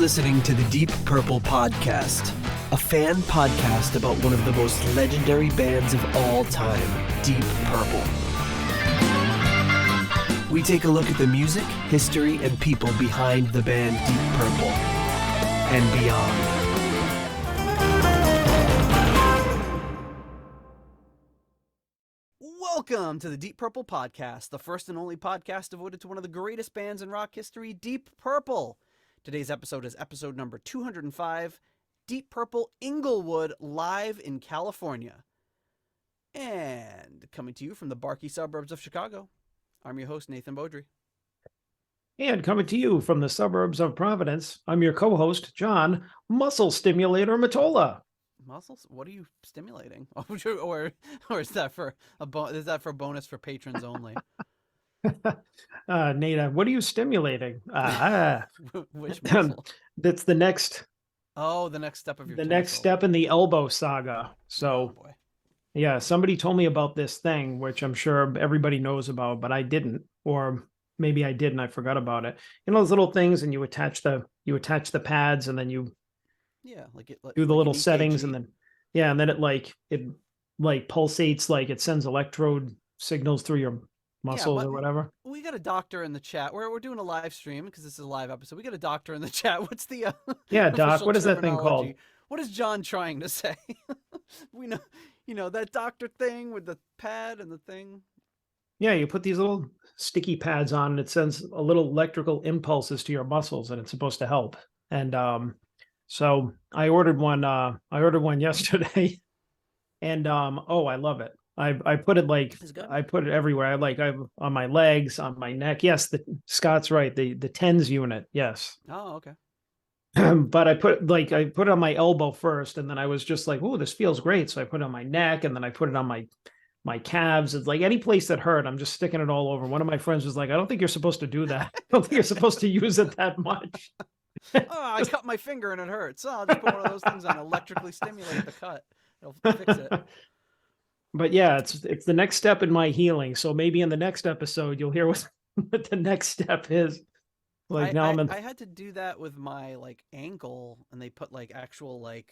listening to the Deep Purple Podcast, a fan podcast about one of the most legendary bands of all time, Deep Purple. We take a look at the music, history, and people behind the band Deep Purple and beyond. Welcome to the Deep Purple Podcast, the first and only podcast devoted to one of the greatest bands in rock history, Deep Purple. Today's episode is episode number 205, Deep Purple Inglewood, live in California. And coming to you from the barky suburbs of Chicago, I'm your host, Nathan Beaudry. And coming to you from the suburbs of Providence, I'm your co-host, John Muscle Stimulator Matola. Muscles? What are you stimulating? Or is that for a bonus for patrons only? Nate, what are you stimulating? Which muscle? That's the next. Oh, the next step of your next step in the elbow saga. So, boy. Yeah, somebody told me about this thing, which I'm sure everybody knows about, but I didn't, or maybe I did and I forgot about it. You know those little things, and you attach the pads, and then you do the little settings, and then it pulsates, like it sends electrode signals through your muscles or whatever. We got a doctor in the chat. We're doing a live stream because this is a live episode. We got a doctor in the chat. What's the Doc? What is that thing called? What is John trying to say? We know, that doctor thing with the pad and the thing. Yeah, you put these little sticky pads on, and it sends a little electrical impulses to your muscles, and it's supposed to help. And so I ordered one. I ordered one yesterday, and I love it. I put it everywhere. I on my legs, on my neck. Yes, Scott's right. The TENS unit. Yes. Oh, okay. But I put it on my elbow first, and then I was just like, "Oh, this feels great." So I put it on my neck, and then I put it on my calves. It's like any place that hurt, I'm just sticking it all over. One of my friends was like, "I don't think you're supposed to do that. I don't think you're supposed to use it that much." I cut my finger and it hurts. So I'll just put one of those things on, electrically stimulate the cut. It'll fix it. But yeah, it's the next step in my healing. So maybe in the next episode, you'll hear what the next step is. I had to do that with my ankle, and they put actual I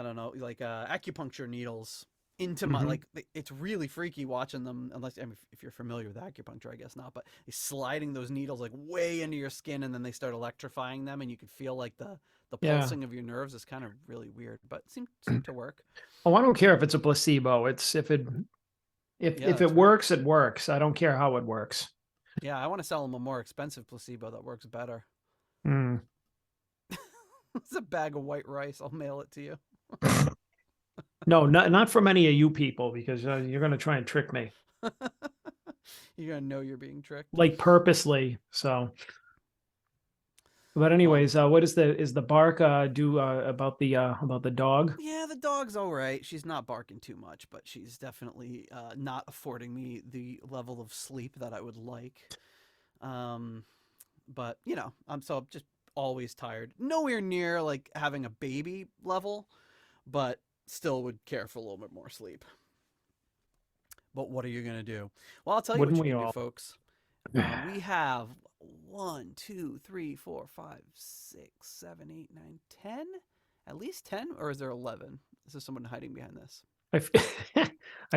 don't know, acupuncture needles into my it's really freaky watching them, unless if you're familiar with acupuncture, I guess not, but sliding those needles way into your skin, and then they start electrifying them, and you can feel the pulsing of your nerves. Is kind of really weird, but it seemed to work. Oh, I don't care if it's a placebo. It's if it works, it works. I don't care how it works. Yeah, I want to sell them a more expensive placebo that works better. It's a bag of white rice. I'll mail it to you. No, not from any of you people, because you're going to try and trick me. You're going to know you're being tricked. Purposely. So, but anyways, what is the bark do about the dog? Yeah, the dog's all right. She's not barking too much, but she's definitely not affording me the level of sleep that I would like. But I'm just always tired. Nowhere near having a baby level, but still would care for a little bit more sleep. But what are you going to do? Well, I'll tell you what you can do, folks. We have 1, 2, 3, 4, 5, 6, 7, 8, 9, 10. At least 10, or is there 11? Is there someone hiding behind this? I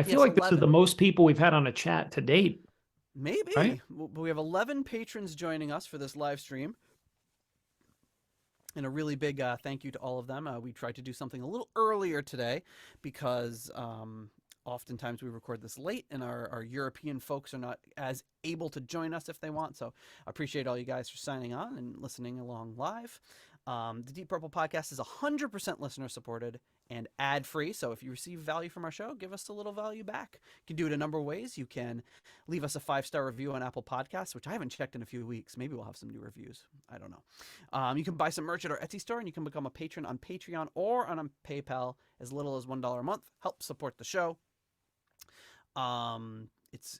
feel like 11. This is the most people we've had on a chat to date. Maybe. Right? We have 11 patrons joining us for this live stream. And a really big thank you to all of them. We tried to do something a little earlier today because oftentimes we record this late, and our European folks are not as able to join us if they want. So I appreciate all you guys for signing on and listening along live. The Deep Purple Podcast is 100% listener supported and ad-free. So if you receive value from our show, give us a little value back. You can do it a number of ways. You can leave us a 5-star review on Apple Podcasts, which I haven't checked in a few weeks. Maybe we'll have some new reviews. I don't know. You can buy some merch at our Etsy store, and you can become a patron on Patreon or on PayPal as little as $1 a month. Help support the show. It's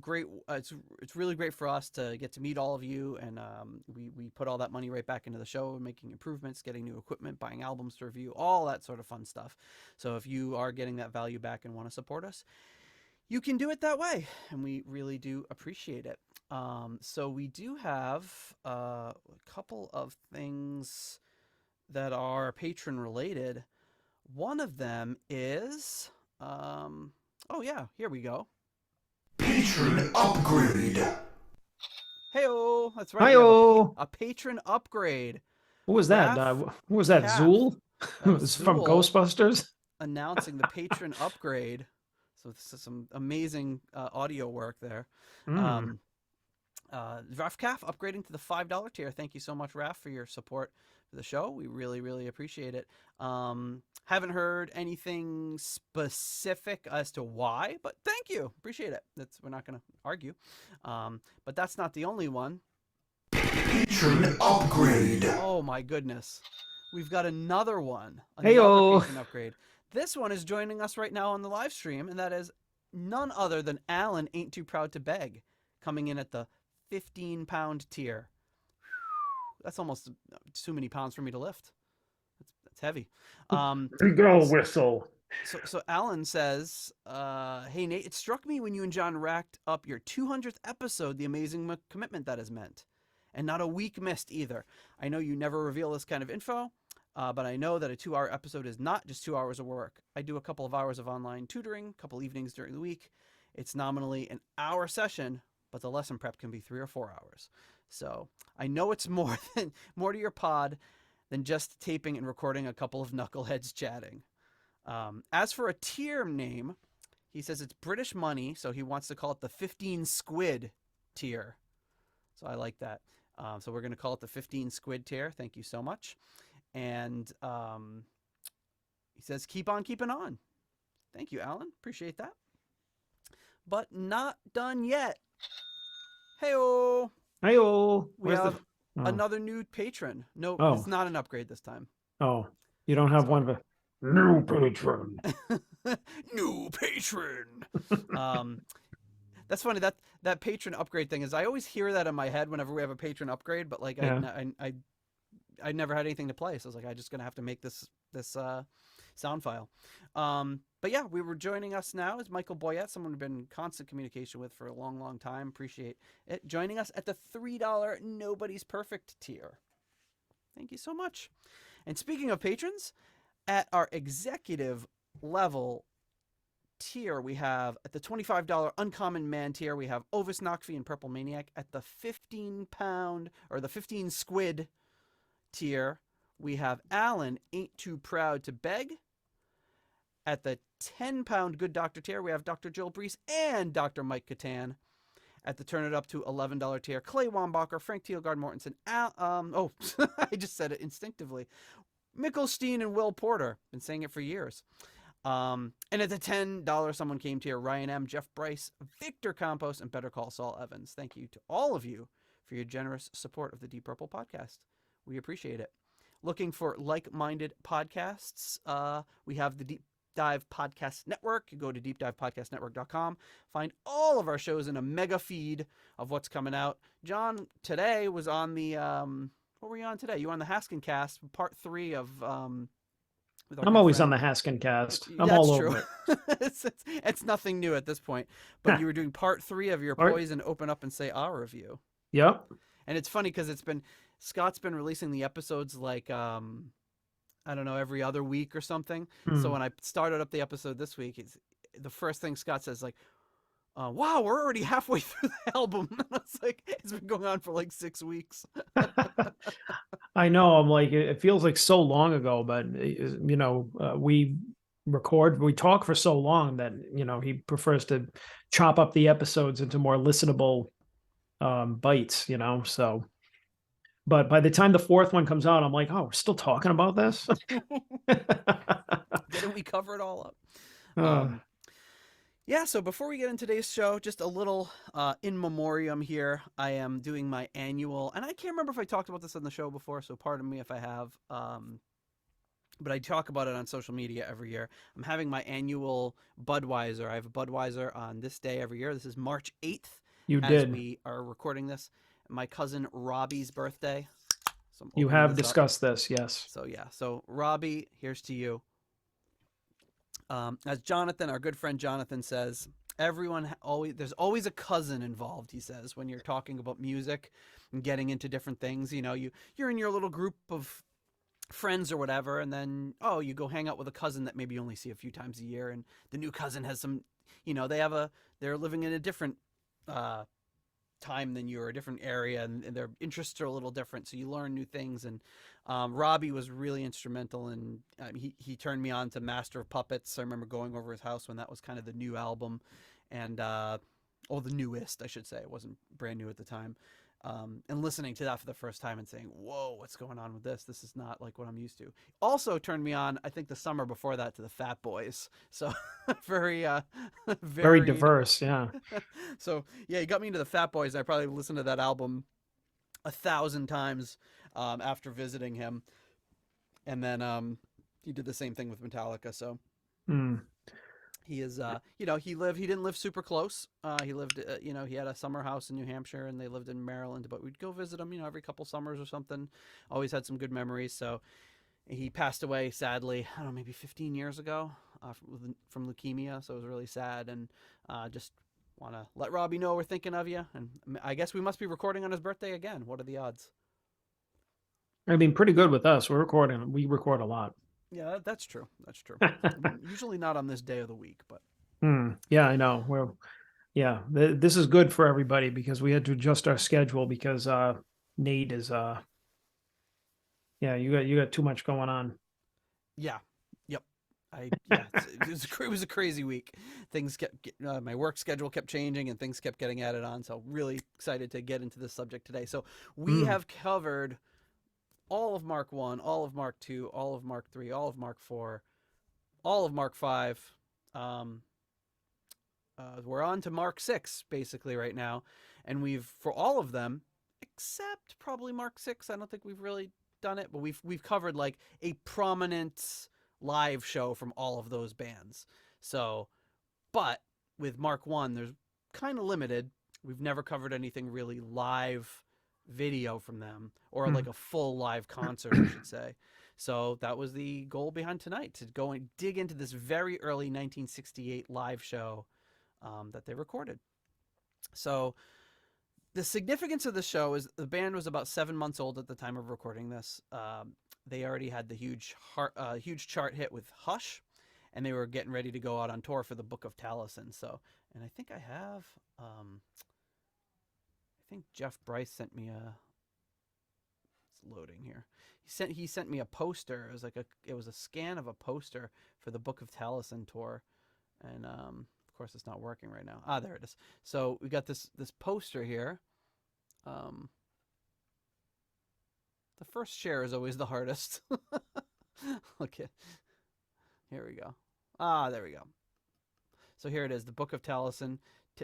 great. It's really great for us to get to meet all of you, and we put all that money right back into the show, making improvements, getting new equipment, buying albums to review, all that sort of fun stuff. So if you are getting that value back and want to support us, you can do it that way, and we really do appreciate it. So we do have a couple of things that are patron related. One of them is, oh yeah, here we go. Patron upgrade. Heyo, that's right. We have Hi-oh. a patron upgrade. What was that? Raph Who was that? Calf. Zool? That was It's from Zool Ghostbusters. announcing the patron upgrade. So this is some amazing audio work there. Mm. Raph Calf upgrading to the $5 tier. Thank you so much, Raph, for your support for the show. We really, really appreciate it. Haven't heard anything specific as to why, but thank you. Appreciate it. We're not going to argue. But that's not the only one. Patron upgrade. Oh my goodness. We've got another one. Heyo. Patron upgrade. This one is joining us right now on the live stream, and that is none other than Alan Ain't Too Proud to Beg, coming in at the 15-pound tier. That's almost too many pounds for me to lift. That's heavy. Go whistle. So Alan says, hey, Nate, it struck me when you and John racked up your 200th episode, the amazing commitment that has meant. And not a week missed either. I know you never reveal this kind of info, but I know that a 2-hour episode is not just 2 hours of work. I do a couple of hours of online tutoring, a couple evenings during the week. It's nominally an hour session, but the lesson prep can be 3 or 4 hours. So I know it's more to your pod than just taping and recording a couple of knuckleheads chatting. As for a tier name, he says it's British money, so he wants to call it the 15 squid tier. So I like that. So we're going to call it the 15 squid tier. Thank you so much. And he says, keep on keeping on. Thank you, Alan. Appreciate that. But not done yet. Hey-oh. Hi-oh. We have another new patron. No, it's not an upgrade this time. Oh, you don't have one of a new patron. New patron. That's funny. That patron upgrade thing is, I always hear that in my head whenever we have a patron upgrade, but like I never had anything to play, so I was like, I'm just gonna have to make this sound file. But yeah, we were joining us now is Michael Boyette, someone we've been in constant communication with for a long, long time. Appreciate it. Joining us at the $3 Nobody's Perfect tier. Thank you so much. And speaking of patrons, at our executive level tier, we have at the $25 Uncommon Man tier, we have Ovis Knockfee and Purple Maniac. At the 15-pound or the 15 squid tier, we have Alan Ain't Too Proud to Beg. At the 10-pound Good Doctor tier, we have Dr. Joel Brees and Dr. Mike Catan. At the turn it up to $11 tier, Clay Wambacher, Frank Thielgard Mortensen, I just said it instinctively, Mickelstein and Will Porter. Been saying it for years. And at the $10 Someone Came tier, Ryan M., Jeff Bryce, Victor Campos, and Better Call Saul Evans. Thank you to all of you for your generous support of the Deep Purple podcast. We appreciate it. Looking for like-minded podcasts, we have the Deep Dive Podcast Network. You go to deepdivepodcastnetwork.com, find all of our shows in a mega feed of what's coming out. John today was on the what were you on today? You were on the Haskin Cast, part 3 of I'm always on the Haskin Cast. I'm all over it. It's nothing new at this point. But you were doing part 3 of your Poison Open Up and Say Ah review. Yep. And it's funny because Scott's been releasing the episodes like I don't know, every other week or something. So when I started up the episode this week, the first thing Scott says, like, wow, we're already halfway through the album. And I was like, it's been going on for like 6 weeks. I know. I'm like, it feels like so long ago, but we talk for so long that, he prefers to chop up the episodes into more listenable bites, so. But by the time the 4th one comes out, I'm like, oh, we're still talking about this? Didn't we cover it all up? Yeah, so before we get into today's show, just a little in memoriam here. I am doing my annual, and I can't remember if I talked about this on the show before, so pardon me if I have, but I talk about it on social media every year. I'm having my annual Budweiser. I have a Budweiser on this day every year. This is March 8th. As we are recording this. My cousin Robbie's birthday. So you have discussed this, yes. So yeah, so Robbie, here's to you. As Jonathan, our good friend Jonathan says, Always, there's always a cousin involved, he says, when you're talking about music and getting into different things. You're in your little group of friends or whatever, and then you go hang out with a cousin that maybe you only see a few times a year, and the new cousin has some, they're living in a different time than you, or a different area, and their interests are a little different, so you learn new things. And Robbie was really instrumental, and he turned me on to Master of Puppets. I remember going over his house when that was kind of the new album, and the newest, I should say. It wasn't brand new at the time. And listening to that for the first time and saying, whoa, what's going on with this? This is not like what I'm used to. Also turned me on, I think the summer before that, to the Fat Boys. So very, Very very, diverse. Yeah. so yeah, he got me into the Fat Boys. I probably listened to that album 1,000 times after visiting him. And then he did the same thing with Metallica. So Mm. he is, he didn't live super close. He lived, he had a summer house in New Hampshire, and they lived in Maryland, but we'd go visit him, every couple summers or something. Always had some good memories. So he passed away, sadly, I don't know, maybe 15 years ago from leukemia. So it was really sad. And just want to let Robbie know we're thinking of you. And I guess we must be recording on his birthday again. What are the odds? I mean, pretty good with us. We record a lot. Yeah, that's true. That's true. Usually not on this day of the week, but Yeah, I know. This is good for everybody because we had to adjust our schedule because Nate is you got too much going on. yeah, yep. It was a crazy week. Things my work schedule kept changing, and things kept getting added on. So really excited to get into this subject today. So we have covered all of Mark 1, all of Mark 2, all of Mark 3, all of Mark 4, all of Mark 5. We're on to Mark 6 basically right now, and we've, for all of them except probably Mark 6, I don't think we've really done it, but we've covered like a prominent live show from all of those bands. So, but with Mark 1, there's kind of limited. We've never covered anything really live video from them, or like a full live concert, I should say. So that was the goal behind tonight, to go and dig into this very early 1968 live show that they recorded. So the significance of the show is the band was about 7 months old at the time of recording this. They already had the huge chart hit with Hush, and they were getting ready to go out on tour for the Book of Taliesin. So, and I think I have, I think Jeff Bryce sent me it's loading here. He sent me a poster. It was a scan of a poster for the Book of Taliesin tour, and of course it's not working right now. There it is. So we got this poster here. The first share is always the hardest. Okay, here we go. There we go. So here it is, the Book of Taliesin,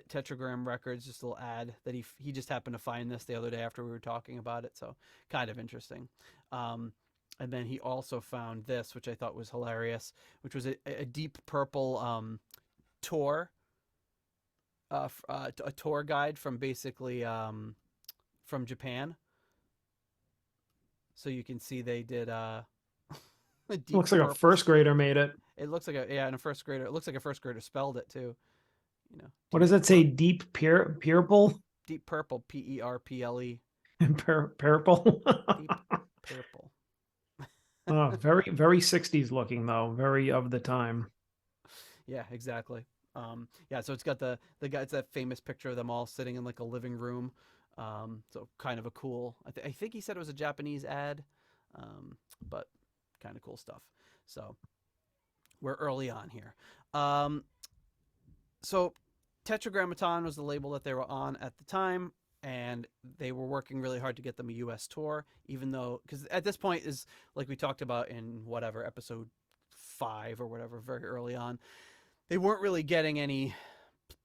Tetragram Records. Just a little ad that he just happened to find this the other day after we were talking about it. So kind of interesting. And then he also found this, which I thought was hilarious, which was a Deep Purple tour, a tour guide from basically from Japan. So you can see they did Looks like a first grader made it. It looks like and a first grader. It looks like a first grader spelled it too. What does that say? Deep Purple? Deep Purple, Perple. Purple. Deep Purple. Oh, very, very 60s looking though. Very of the time. Yeah, exactly. So it's got the guy. It's that famous picture of them all sitting in like a living room. So kind of a cool. I think he said it was a Japanese ad, but kind of cool stuff. So we're early on here. So Tetragrammaton was the label that they were on at the time, and they were working really hard to get them a U.S. tour, even though, because at this point is like we talked about in whatever episode 5 or whatever, very early on, they weren't really getting any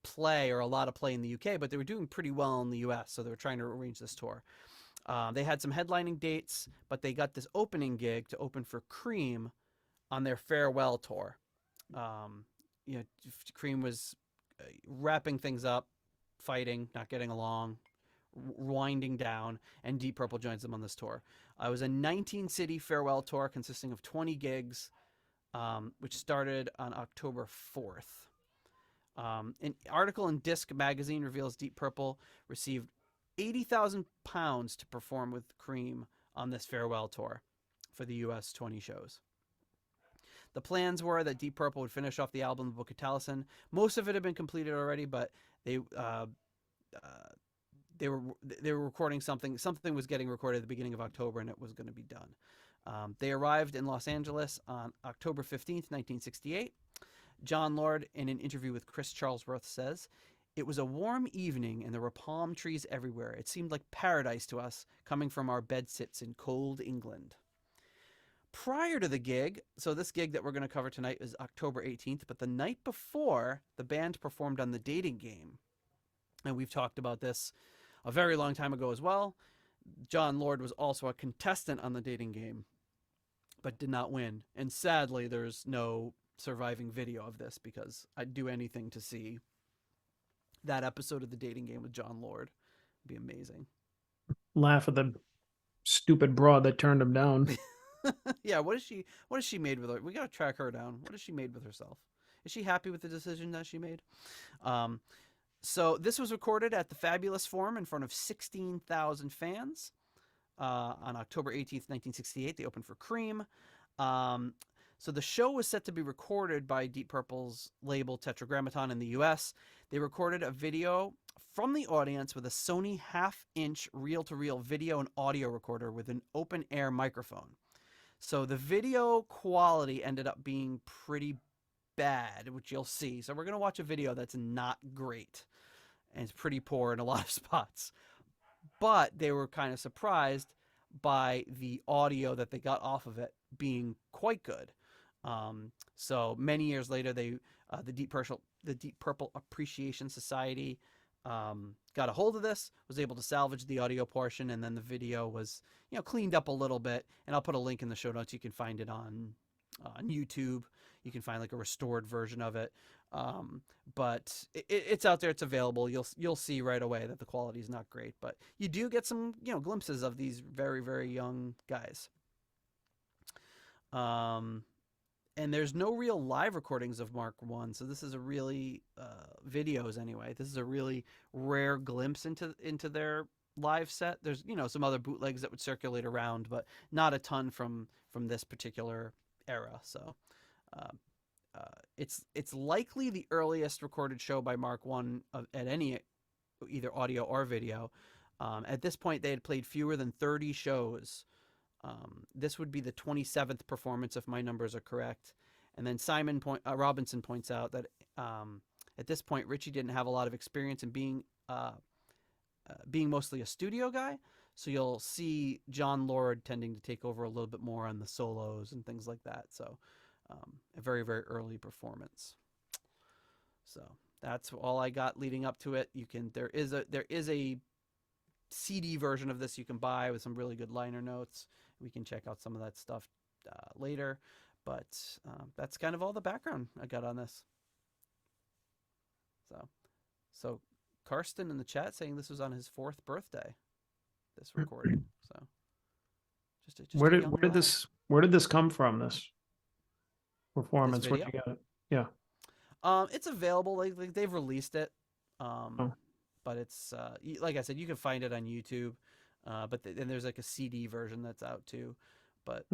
play or a lot of play in the UK, but they were doing pretty well in the US, so they were trying to arrange this tour. They had some headlining dates, but they got this opening gig to open for Cream on their farewell tour. Cream was wrapping things up, fighting, not getting along, winding down, and Deep Purple joins them on this tour. It was a 19-city farewell tour consisting of 20 gigs, which started on October 4th. An article in Disc magazine reveals Deep Purple received £80,000 to perform with Cream on this farewell tour for the U.S. 20 shows. The plans were that Deep Purple would finish off the album, The Book of Taliesin. Most of it had been completed already, but they were recording something. Something was getting recorded at the beginning of October, and it was going to be done. They arrived in Los Angeles on October 15th, 1968. John Lord, in an interview with Chris Charlesworth, says, "It was a warm evening, and there were palm trees everywhere. It seemed like paradise to us, coming from our bedsits in cold England." Prior to the gig, so this gig that we're going to cover tonight is October 18th, but the night before, the band performed on The Dating Game. And we've talked about this a very long time ago as well. John Lord was also a contestant on The Dating Game, but did not win. And sadly, there's no surviving video of this, because I'd do anything to see that episode of The Dating Game with John Lord. It'd be amazing. Laugh at the stupid broad that turned him down. Yeah, what is she made with her? We gotta track her down. What has she made with herself? Is she happy with the decision that she made? So this was recorded at the Fabulous Forum in front of 16,000 fans on October 18th, 1968. They opened for Cream. So the show was set to be recorded by Deep Purple's label Tetragrammaton in the U.S. They recorded a video from the audience with a Sony half-inch reel-to-reel video and audio recorder with an open-air microphone. So the video quality ended up being pretty bad, which you'll see. So we're going to watch a video that's not great, and it's pretty poor in a lot of spots. But they were kind of surprised by the audio that they got off of it being quite good. So many years later, the Deep Purple Appreciation Society got a hold of this, was able to salvage the audio portion, and then the video was, cleaned up a little bit. And I'll put a link in the show notes. You can find it on YouTube. You can find like a restored version of it. But it's out there. It's available. You'll see right away that the quality is not great, but you do get some, glimpses of these very, very young guys. And there's no real live recordings of Mark I, so this is a really videos anyway. This is a really rare glimpse into their live set. There's some other bootlegs that would circulate around, but not a ton from this particular era. So it's likely the earliest recorded show by Mark I at any either audio or video. At this point, they had played fewer than 30 shows. This would be the 27th performance if my numbers are correct. And then Robinson points out that at this point, Ritchie didn't have a lot of experience in being mostly a studio guy. So you'll see John Lord tending to take over a little bit more on the solos and things like that. So a very, very early performance. So that's all I got leading up to it. There is a CD version of this you can buy with some really good liner notes. We can check out some of that stuff later, but that's kind of all the background I got on this. So Karsten in the chat saying this was on his 4th birthday, this recording. So just where did this come from? This performance? This Where video? you got it? Yeah. It's available. Like they've released it. But it's like I said, you can find it on YouTube. But then there's like a CD version that's out too. But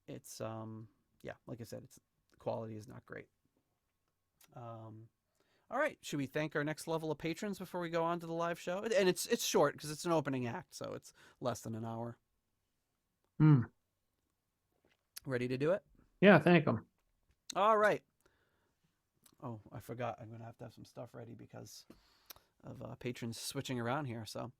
it's like I said, the quality is not great. All right, should we thank our next level of patrons before we go on to the live show? And it's short because it's an opening act, so it's less than an hour. Ready to do it? Yeah, thank them. All right. Oh, I forgot. I'm going to have some stuff ready because of patrons switching around here. So,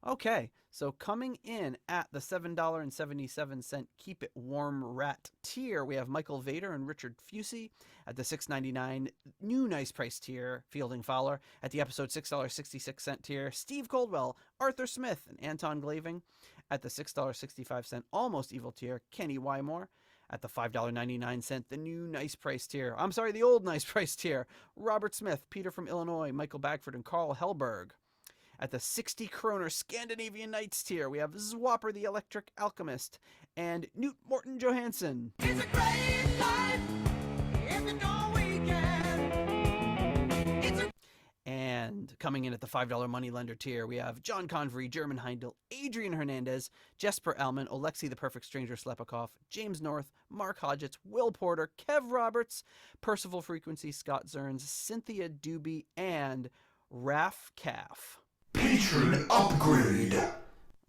okay. So coming in at the $7.77 Keep It Warm Rat tier, we have Michael Vader and Richard Fusey. At the $6.99 new nice price tier, Fielding Fowler. At the episode $6.66 tier, Steve Coldwell, Arthur Smith, and Anton Glaving. At the $6.65 almost evil tier, Kenny Wymore. At the $5.99, the new nice price tier. I'm sorry, the old nice price tier. Robert Smith, Peter from Illinois, Michael Bagford, and Carl Hellberg. At the 60 kroner Scandinavian Nights tier, we have Zwapper the Electric Alchemist and Newt Morton Johansson. It's a great life if you know we can. It's a And coming in at the $5 money lender tier, we have John Convery, German Heindel, Adrian Hernandez, Jesper Elman, Alexei the Perfect Stranger Slepikoff, James North, Mark Hodgetts, Will Porter, Kev Roberts, Percival Frequency, Scott Zerns, Cynthia Doobie, and Raf Calf. Patron upgrade.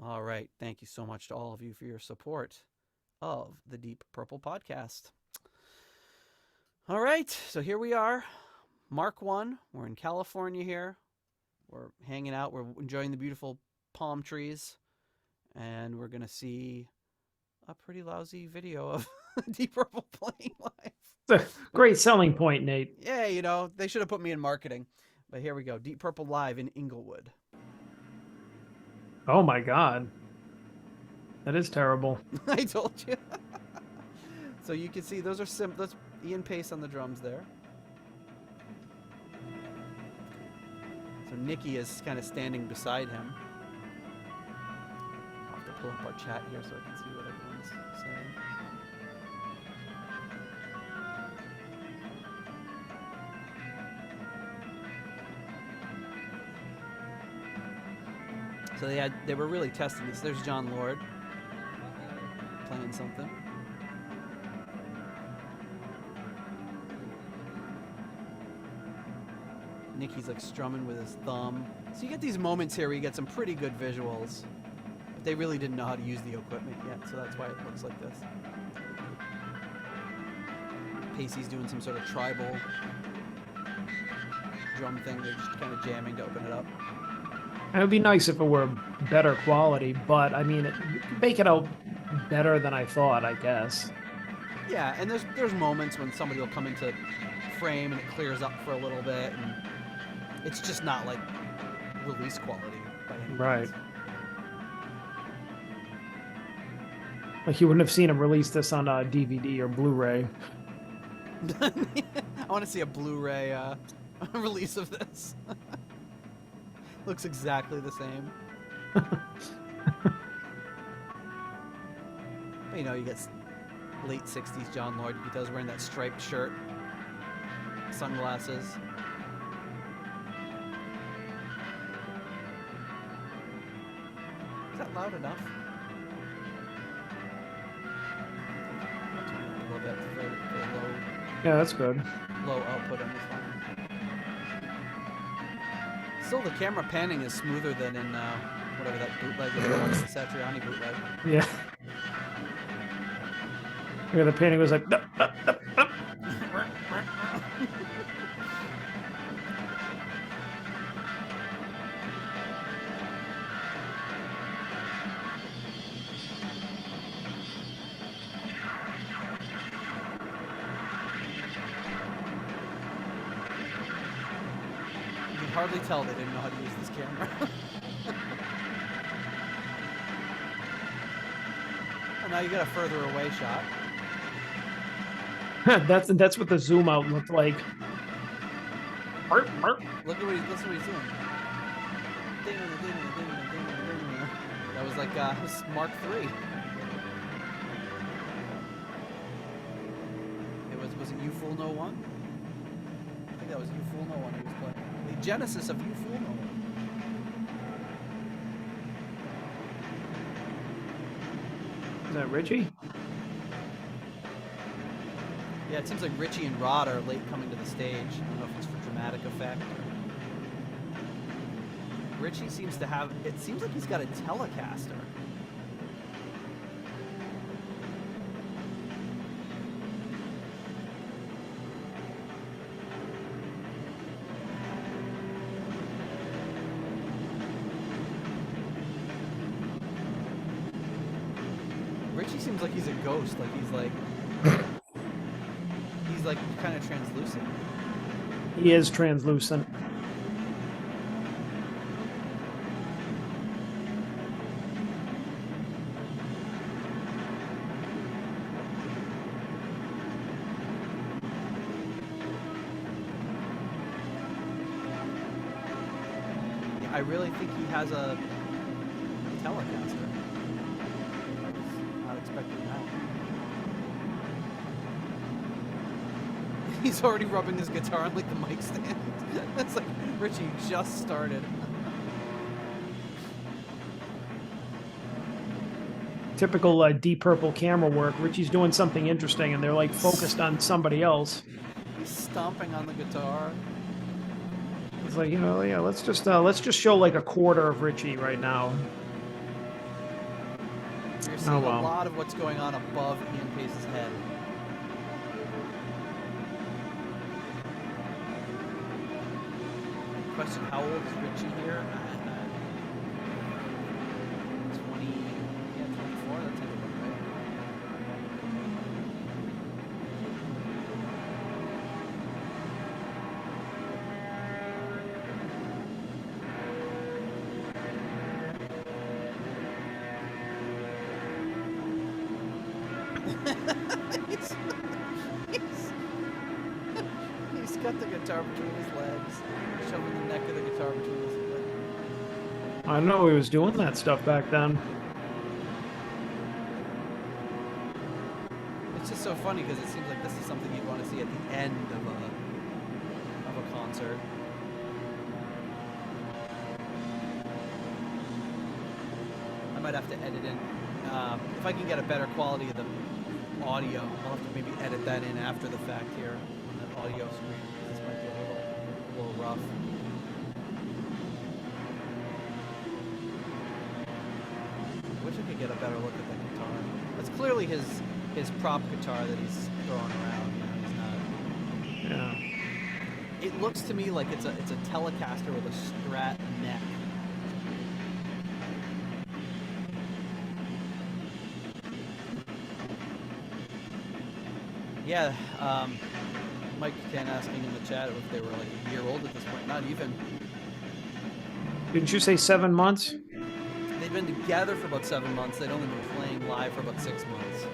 All right. Thank you so much to all of you for your support of the Deep Purple podcast. All right. So here we are. Mark 1. We're in California here. We're hanging out. We're enjoying the beautiful palm trees. And we're going to see a pretty lousy video of Deep Purple playing live. It's a great selling point, Nate. Yeah, you know, they should have put me in marketing. But here we go. Deep Purple live in Inglewood. Oh my God. That is terrible. I told you. So you can see those are that's Ian Pace on the drums there. So Nikki is kind of standing beside him. I'll have to pull up our chat here so I can see what everyone's saying. So they were really testing this. There's John Lord playing something. Nikki's like strumming with his thumb. So you get these moments here where you get some pretty good visuals. But they really didn't know how to use the equipment yet, so that's why it looks like this. Pacey's doing some sort of tribal drum thing. They're just kind of jamming to open it up. It would be nice if it were better quality, but I mean, you can make it out better than I thought, I guess. Yeah, and there's moments when somebody will come into frame and it clears up for a little bit, and it's just not like release quality by any means. Right. Like you wouldn't have seen him release this on DVD or Blu-ray. I want to see a Blu-ray release of this. Looks exactly the same. But, you know, you get late 60s John Lord. He does wearing that striped shirt, sunglasses. Is that loud enough? A little bit for Yeah, that's good. low output on this one. Still, the camera panning is smoother than in whatever that bootleg is, the Satriani bootleg. Yeah. Yeah, the painting was like, "Nup, nup, nup, nup." You can hardly tell they didn't know how to use this camera. And now you get a further away shot. That's what the zoom out looked like. Look at what listen what he's doing. That was like Mark III. Was it You Fool No One? I think that was You Fool No One he was playing. The genesis of You Fool No One. Is that Richie? Yeah, it seems like Ritchie and Rod are late coming to the stage. I don't know if it's for dramatic effect. Ritchie seems to have, it seems like he's got a Telecaster. Ritchie seems like he's a ghost, like he's like kind of translucent. He is translucent. I really think he has a Telecaster. I was not expecting that. He's already rubbing his guitar on like the mic stand. That's like Ritchie just started. Typical Deep Purple camera work. Richie's doing something interesting, and they're like focused on somebody else. He's stomping on the guitar. It's like, yeah, let's just show like a quarter of Ritchie right now. You're seeing a lot of what's going on above Ian Pace's head. Question: how old is Ritchie here? 20, yeah, 24. That's a good one, right? He's got the guitar between his legs, shoving the neck of the guitar between his legs. I know he was doing that stuff back then. It's just so funny because it seems like this is something you'd want to see at the end of a concert. I might have to edit in. If I can get a better quality of the audio, I'll have to maybe edit that in after the fact here on that audio screen. This might be a little rough. I wish I could get a better look at the guitar. That's clearly his prop guitar that he's throwing around. He's not. Yeah. It looks to me like it's a Telecaster with a Strat neck. Yeah, Mike Can asking in the chat if they were like a year old at this point. Not even. Didn't you say 7 months? They've been together for about 7 months. They'd only been playing live for about 6 months.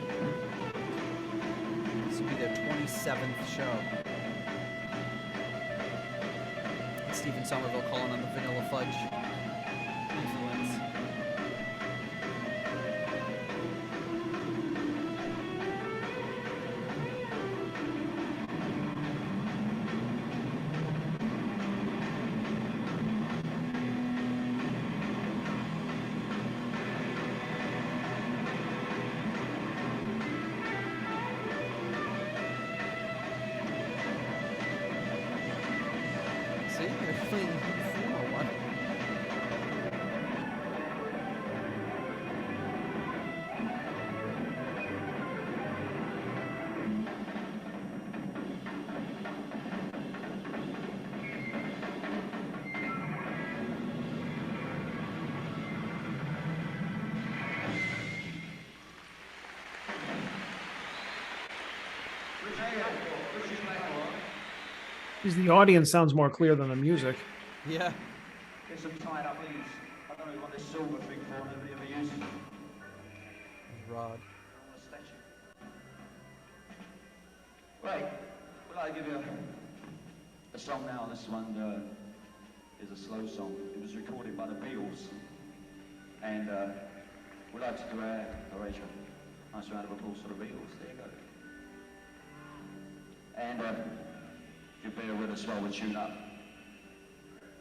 This will be their 27th show. Stephen Somerville calling on the Vanilla Fudge influence. See, they're playing Formula One. Because the audience sounds more clear than the music. Yeah. Get some tied up leaves. I don't know what this silver thing for, nobody ever uses it. Rod. On a statue. Right, well, I give you a song now. This one is a slow song. It was recorded by the Beatles. And we'd like to do a Horatio. Nice round of applause for the Beatles. There you go. And if you bear with us while we tune up,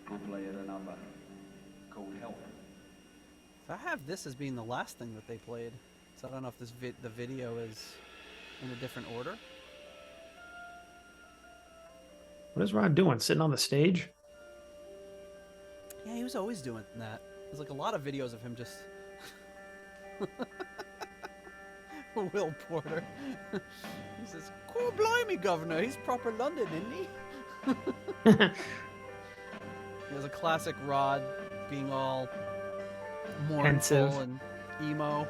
we'll play at a number called Help. So I have this as being the last thing that they played. So I don't know if this the video is in a different order. What is Rod doing? Sitting on the stage? Yeah, he was always doing that. There's like a lot of videos of him just... Will Porter. He says, "Cool blimey, Governor. He's proper London, isn't he?" There's a classic Rod being all mournful Pensive. and emo.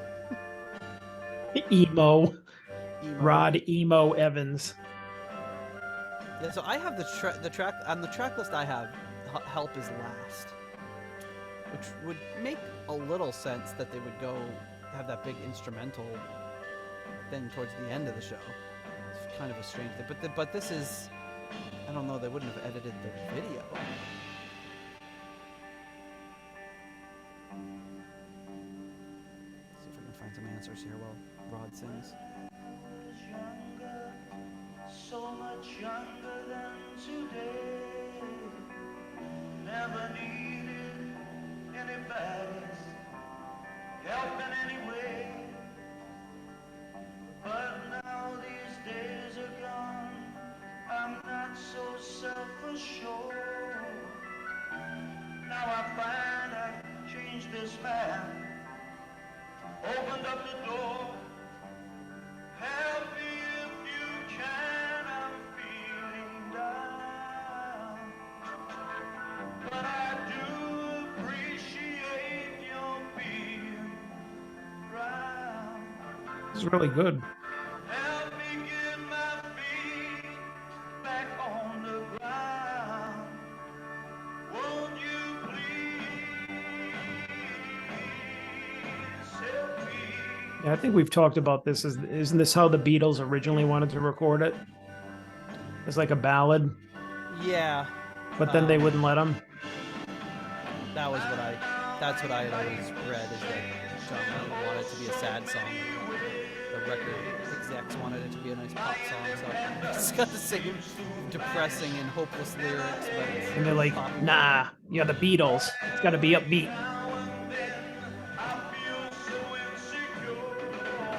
Emo. Emo. Rod Emo Evans. Yeah, so I have the track on the track list. I have Help is last, which would make a little sense that they would go have that big instrumental thing towards the end of the show. It's kind of a strange thing, but this is, I don't know, they wouldn't have edited the video. See if I can find some answers here while Rod sings. So much younger than today. man opened up the door. Help me if you can, I'm feeling down. But I do appreciate your being round. This is really good. Help me get my feet back on the ground. Won't you please help me? Yeah, I think we've talked about this. Isn't this how the Beatles originally wanted to record it? It's like a ballad, Yeah, but then they wouldn't let them. that's what I had always read, is that John Lennon wanted it to be a sad song. The record execs wanted it to be a nice pop song, so it's got the same depressing and hopeless lyrics, but it's And they're like, poppy. nah, you're the Beatles. It's got to be upbeat.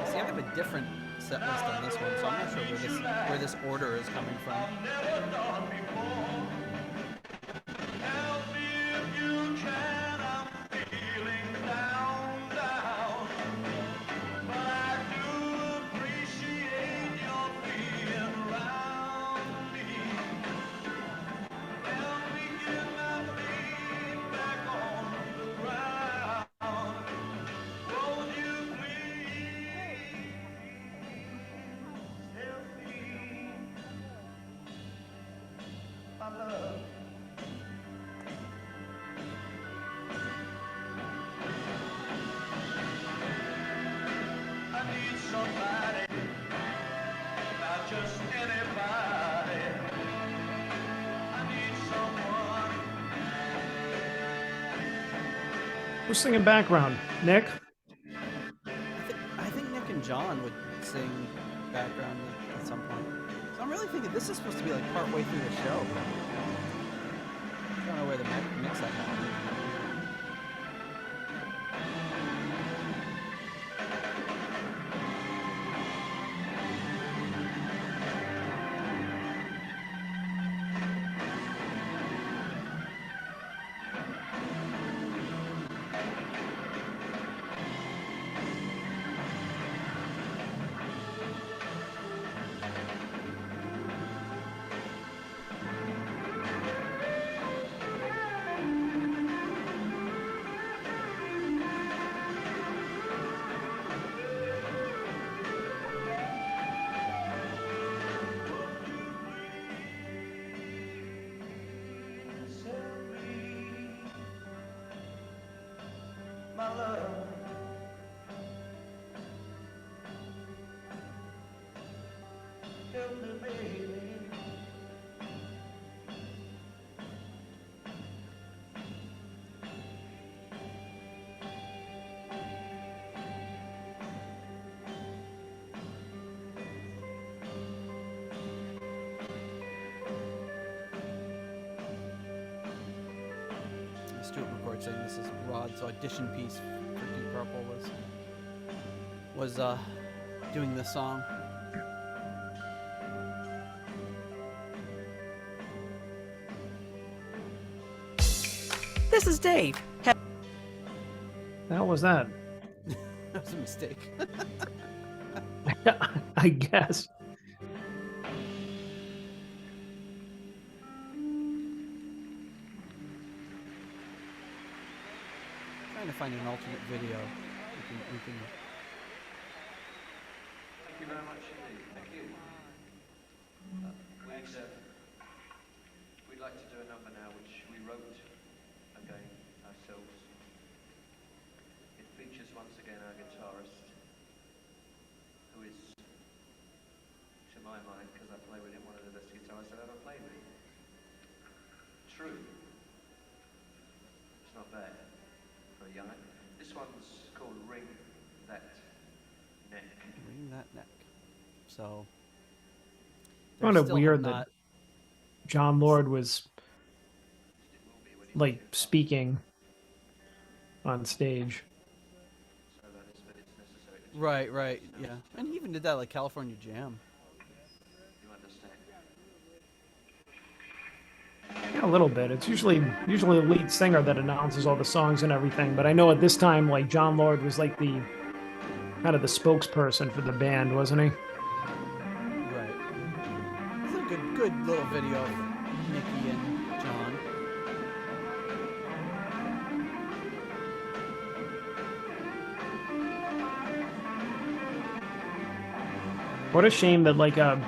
See, I have a different set list on this one, so I'm not sure where this order is coming from. Help me if you can, I'm feeling down, down. But I do appreciate your being around me. Help me get my feet back on the ground. Won't you please help me, my love? I need somebody, not just anybody. I need someone. Who's singing background? Nick? I think Nick and John would sing background at some point. So I'm really thinking this is supposed to be like part way through the show. I don't know where the mix up happened. My love, help me, baby. Stuart McCord saying this is Rod's audition piece for Deep Purple was doing this song. This is Dave. The hell was that? That was a mistake. I guess. Trying to find an alternate video. We can Thank you very much indeed. Thank you. We'd like to do a number now which we wrote again ourselves. It features once again our guitarist, who is, to my mind, because I play with him, one of the best guitarists I've ever played with. True. It's not bad for a young. This one's called Ring That Neck. ring that neck. So Kind they're of still weird not- that John Lord was like speaking on stage. So that is, but it's necessary that Right, yeah. And he even did that like California Jam. you understand. Yeah, a little bit. It's usually the lead singer that announces all the songs and everything. But I know at this time, like John Lord was like the kind of the spokesperson for the band, wasn't he? Right. It's a good little video of Mickey and John. What a shame that like a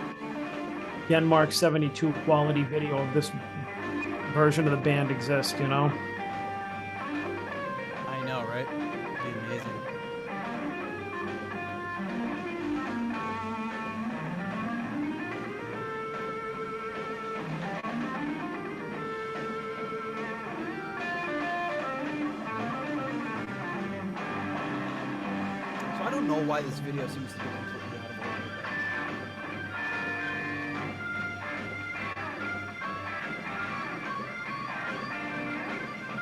Denmark 72 quality video of this version of the band exists, you know? I know, right? It'd be amazing. So I don't know why this video seems to be completely out of order.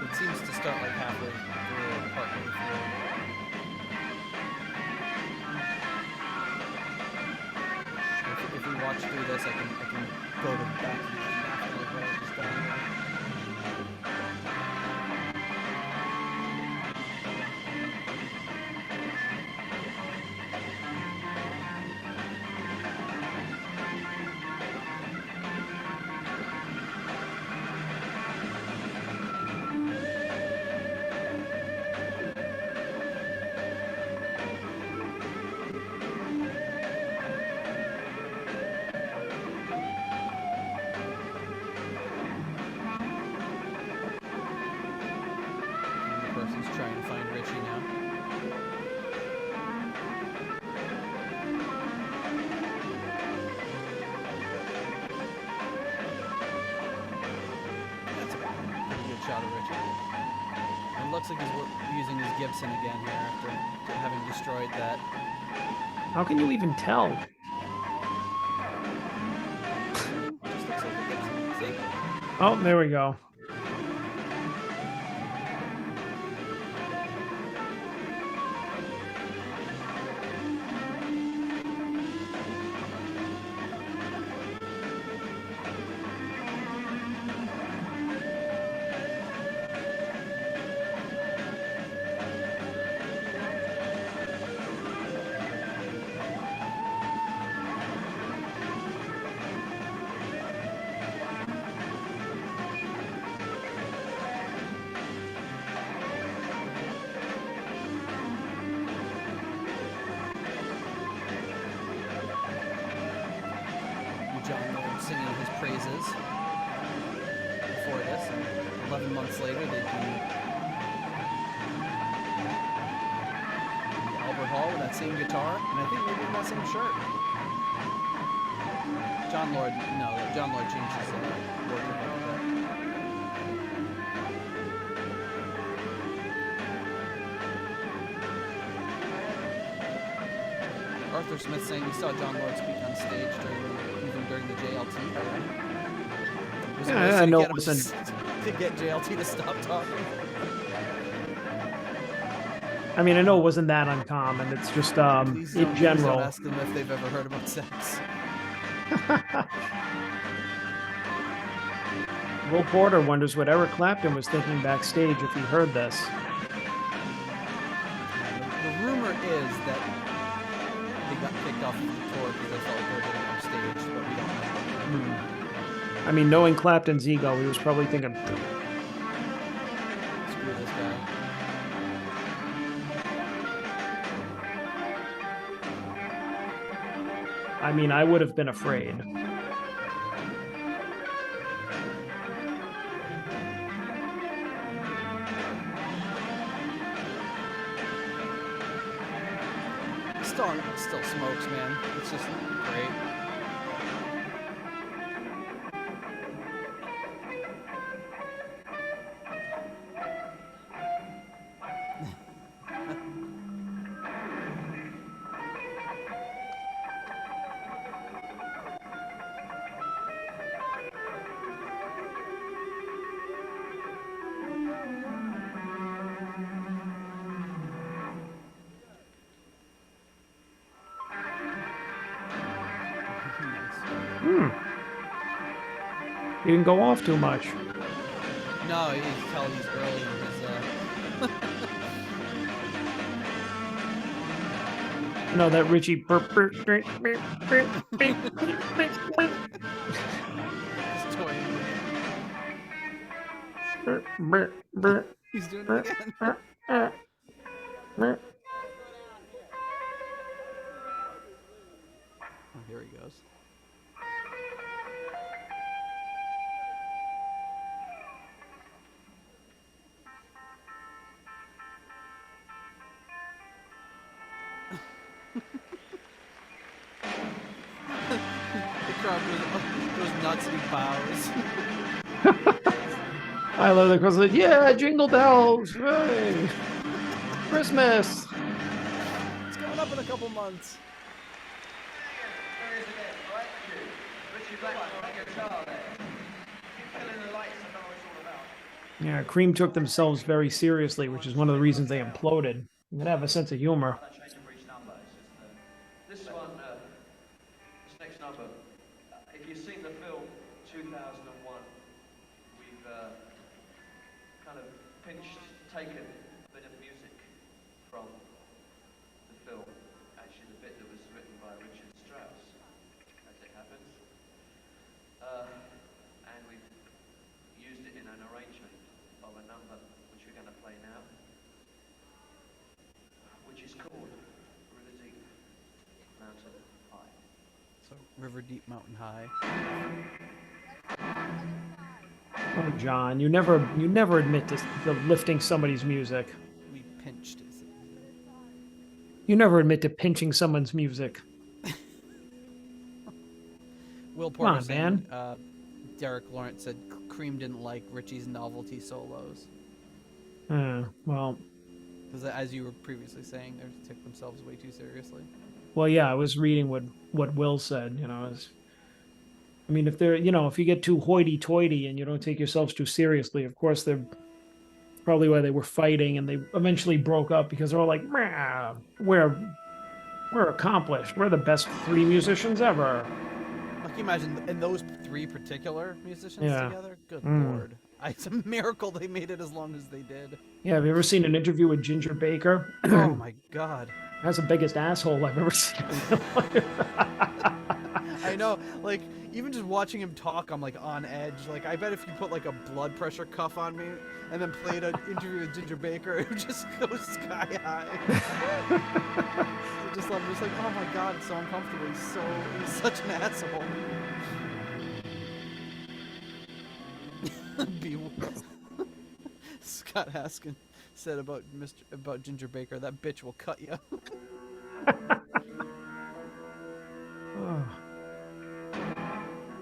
It seems to start like halfway through, partway through. If we watch through this, I can go to back to the end after what I just done. The person's trying to find Richie now. That's a pretty good shot of Richie. It looks like he's using his Gibson again here after having destroyed that. How can you even tell? Just looks like a Gibson. See? Oh, there we go. John Lord singing his praises before this, and 11 months later they'd be in Albert Hall with that same guitar, and I think maybe in that same shirt. John Lord changed his wardrobe a little bit. Arthur Smith saying he saw John Lord speak on stage during the JLT. Yeah, I know it wasn't. To get JLT to stop talking. I mean, I know it wasn't that uncommon. It's just Please in don't general. ask them if they've ever heard about sex. Will Porter wonders what Eric Clapton was thinking backstage if he heard this. The rumor is that they got kicked off of the tour because they felt like they were getting off stage, but we don't know. I mean, knowing Clapton's ego, he was probably thinking, Screw this guy. I mean, I would have been afraid. Still smokes, man. It's just great. He didn't go off too much. No, you can tell he's early in his. You know that Richie. His toy. He's doing it again. Oh, here he goes. The crowd goes nuts and he bows. I love the crowd. Like, yeah, jingle bells, hey, Christmas. It's coming up in a couple months. Yeah, Cream took themselves very seriously, which is one of the reasons they imploded. You gotta have a sense of humor. This one, this next number, if you've seen the film 2001, we've kind of taken a bit of music from the film, actually the bit that was written by Richard Strauss, as it happens, and we've used it in an arrangement of a number which we're going to play now, which is called River Deep, Mountain High. So River Deep, Mountain High. Oh, John, you never admit to lifting somebody's music. We pinched it. You never admit to pinching someone's music. Will Come on, Porter man. Derek Lawrence said Cream didn't like Richie's novelty solos. Well, Because as you were previously saying, they took themselves way too seriously. well, yeah, I was reading what Will said. I mean, if you get too hoity-toity and you don't take yourselves too seriously, of course, they're probably why they were fighting, and they eventually broke up because they're all like, "Meh, we're accomplished. We're the best 3 musicians ever." Like, you imagine, and those 3 particular musicians Yeah. together? Good lord. It's a miracle they made it as long as they did. Yeah, have you ever seen an interview with Ginger Baker? Oh my god. That's the biggest asshole I've ever seen. I know, like, even just watching him talk, I'm like on edge. Like, I bet if you put like a blood pressure cuff on me and then played an interview with Ginger Baker, it would just go sky high. I'm just like, oh my god, it's so uncomfortable. He's such an asshole. Be Scott Haskin said about Ginger Baker, that bitch will cut you.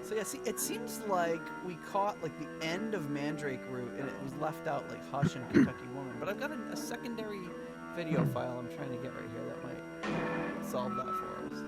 So yeah, see, it seems like we caught like the end of Mandrake Root and it was left out like Hush and Kentucky Woman. But I've got a secondary video file I'm trying to get right here that might solve that for us.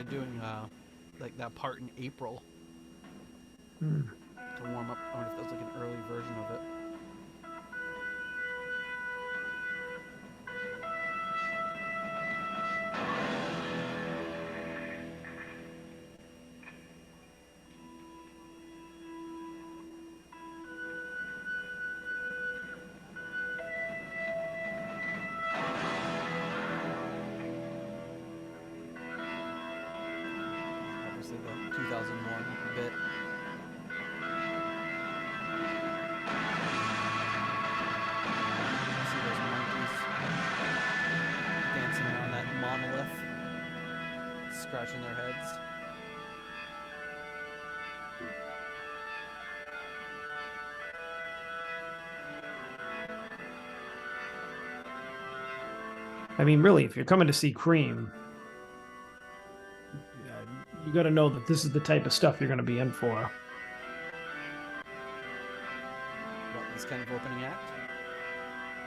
Doing like that part in April to warm up. I wonder if that's like an early version of it. Obviously the 2001 bit. scratching their heads. I mean, really, if you're coming to see Cream, you got to know that this is the type of stuff you're going to be in for. What, this kind of opening act?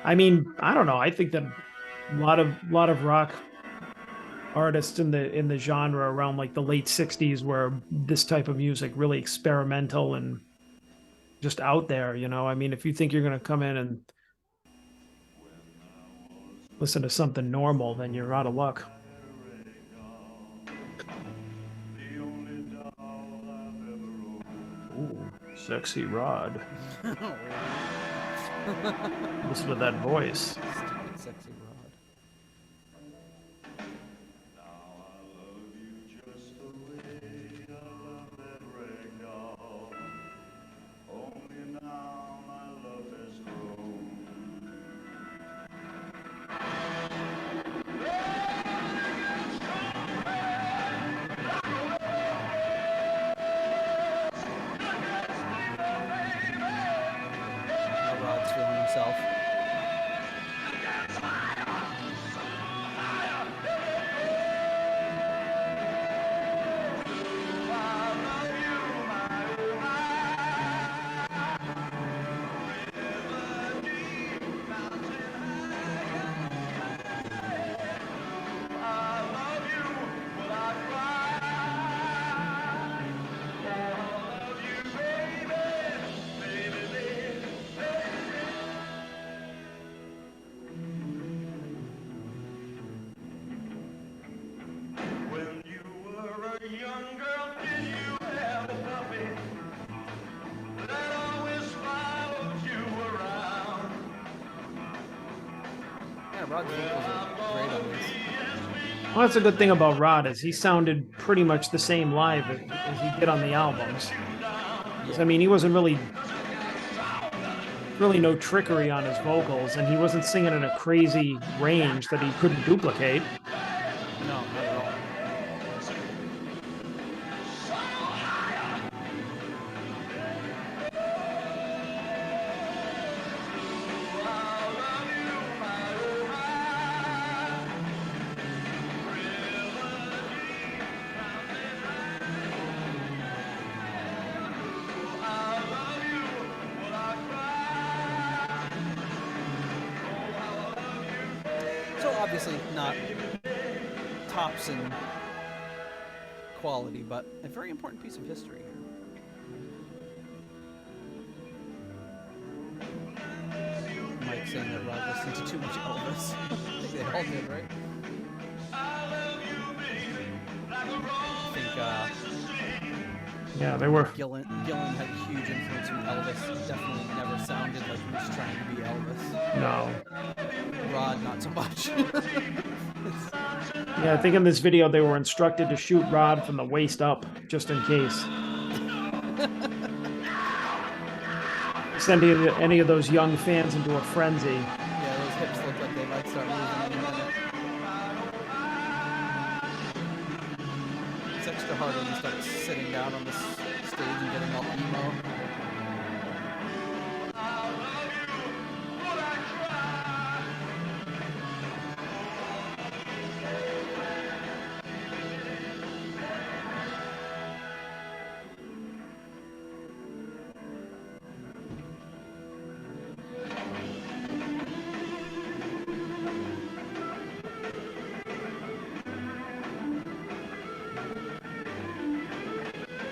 I mean, I don't know. I think that a lot of rock artists in the genre around like the late 60s were this type of music, really experimental and just out there, you know. I mean, if you think you're going to come in and listen to something normal, then you're out of luck. Ooh, sexy Rod. Listen to that voice. Stupid sexy Rod. Rod's feeling himself. Yeah, Rod's vocals are great on this. Well, that's a good thing about Rod is he sounded pretty much the same live as he did on the albums. 'Cause, I mean, he wasn't really no trickery on his vocals, and he wasn't singing in a crazy range that he couldn't duplicate. No, not at all. So obviously not tops in quality, but a very important piece of history here. Mike saying that Rod listened to too much Elvis. I think they all did, right? I think Yeah, they were. Gillan had a huge influence from Elvis. He definitely never sounded like he was trying to be Elvis. No. Rod, not so much. Yeah, I think in this video they were instructed to shoot Rod from the waist up, just in case. Send any of those young fans into a frenzy. Yeah, those hips look like they might start moving in a minute. It's extra hard when you start sitting down on the stage and getting all emo.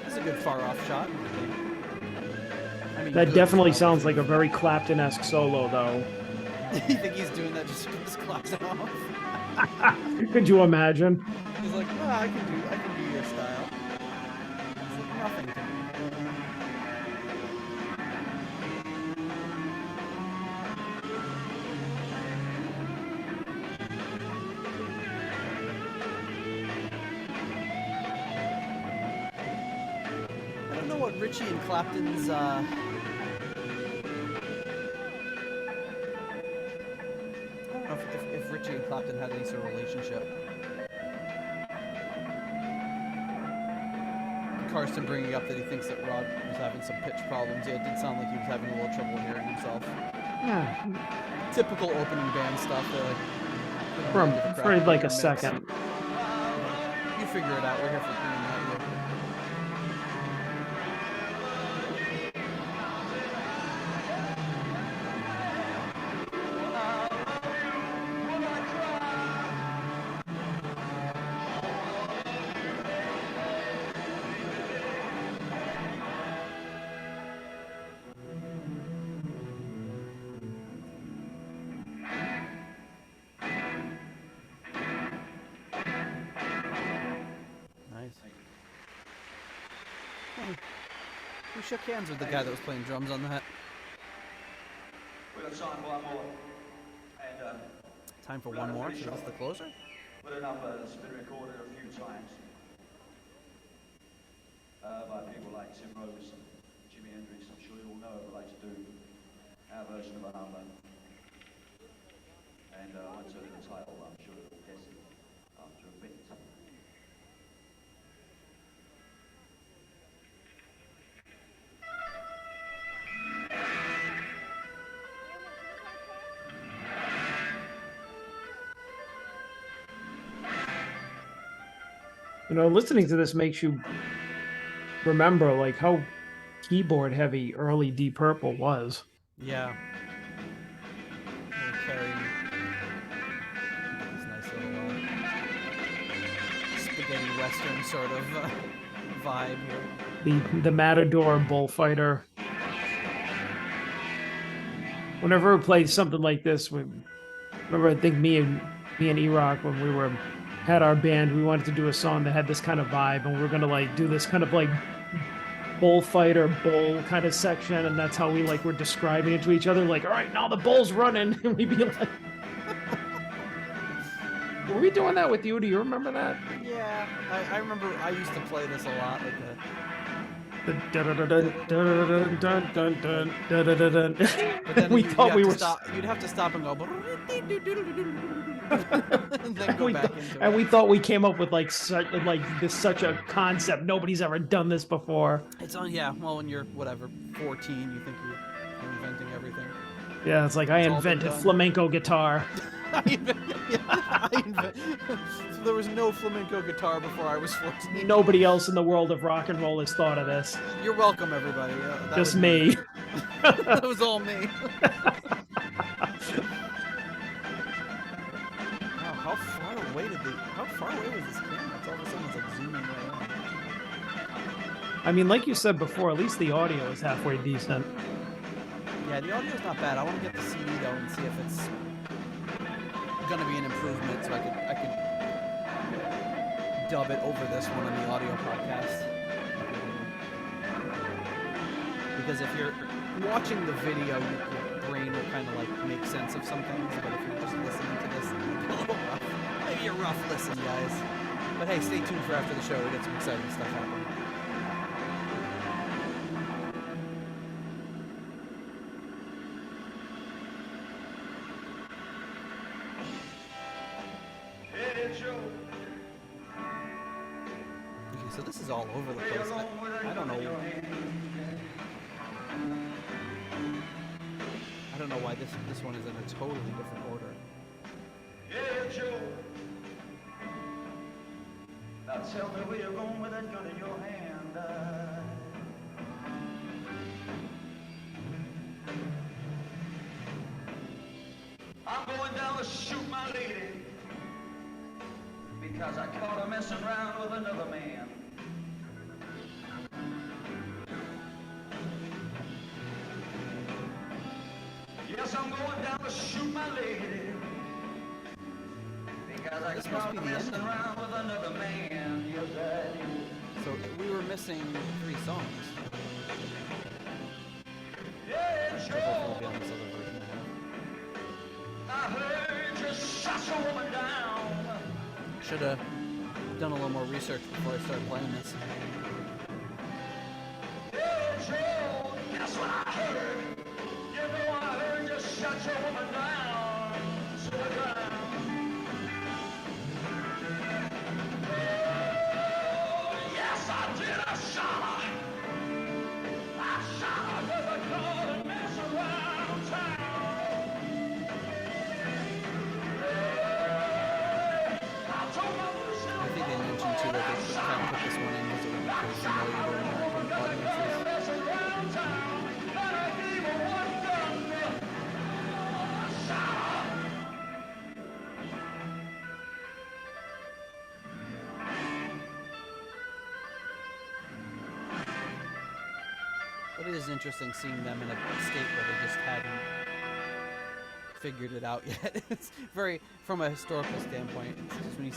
That's a good far-off shot. I mean, That good, definitely probably. sounds like a very Clapton-esque solo, though. You think he's doing that just to get his clocks off? Could you imagine? He's like, oh, I can do your style. It's like nothing to me. I don't know what Ritchie and Clapton's I don't know if Ritchie and Clapton had any sort of relationship. Carson bringing up that he thinks that Rod was having some pitch problems. Yeah, it did sound like he was having a little trouble hearing himself. Yeah, Typical opening band stuff. They're like, they don't for, really give a crap for about like your a mix. second. You figure it out. We're here for cleaning that. Nice. Hey, we shook hands with the guy that was playing drums on that. We're going to sign one more. And Time for one more. So is this the closer? put it up, it's been recorded a few times by people like Tim Rose and Jimi Hendrix. I'm sure you all know would like to do our version of a number. And I won't tell you the title, but I'm sure you'll guess it after a bit. You know, listening to this makes you remember like how keyboard heavy early Deep Purple was. Yeah. Little carrying this nice little spaghetti western sort of vibe here. The Matador bullfighter. Whenever we played something like this, remember I think me and E-Rock when we had our band, we wanted to do a song that had this kind of vibe, and we were gonna like do this kind of like bullfighter bull kind of section, and that's how we like were describing it to each other. Like, all right, now the bull's running, and we'd be like, were we doing that with you? Do you remember that? Yeah, I remember I used to play this a lot, like but then We you'd thought have we to were stop, you'd have to stop and go and then go back into and it. we thought we came up with like such a concept. Nobody's ever done this before. It's on, yeah, well, when you're, whatever, 14, you think you're inventing everything. Yeah, it's like I It's all been invented done. flamenco guitar. So there was no flamenco guitar before I was 14. Nobody else in the world of rock and roll has thought of this. You're welcome, everybody. That Just was me. That was all me. Wow, how far away was this camera? It's all of a sudden it's like zooming right on. I mean, like you said before, at least the audio is halfway decent. Yeah, the audio's not bad. I want to get the CD though and see if it's gonna be an improvement, so I could dub it over this one on the audio podcast. Because if you're watching the video, your brain will kind of like make sense of some things, but if you're just listening to this, it might be a little rough. Maybe a rough listen, guys. But hey, stay tuned for after the show. We got some exciting stuff happening. Okay, so this is all over the place. I don't know. I don't know why this one is in a totally different order. Now tell me where you're going with that gun in your hand. I'm going down to shoot my lady because I caught her messing around with another man. Yes, I'm going down to shoot my lady because I This must caught be her the messing ending. around with another man. Yes, I did. So we were missing 3 songs. Yeah, So hopefully we'll be on this other version I have. I heard you shot your woman down. Should have done a little more research before I started playing this. Yeah, Joe, guess what I heard? You know I heard you shot your woman down to the ground. Oh, yes, I did. I shot But it is interesting seeing them in a state where they just hadn't figured it out yet. It's very, from a historical standpoint, it's just when you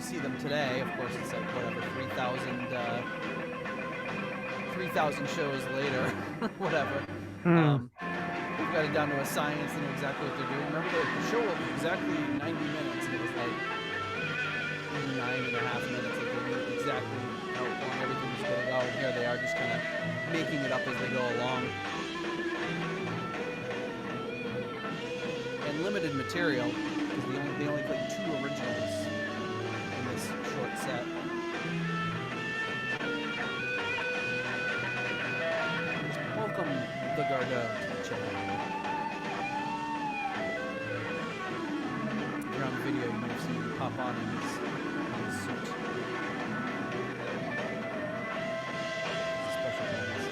see them today, of course it's like whatever 3,000 shows later, whatever. We've got it down to a science and know exactly what they're doing. Remember the show was exactly 90 minutes, and it was like 9.5 minutes. Like they knew exactly how long everything was going to go. And here they are, just kind of making it up as they go along. And limited material, because they only played 2 originals in this short set. Welcome, the Gardeau, to the channel. If you're on the video, you might have seen him pop on in his suit. It's a special bonus.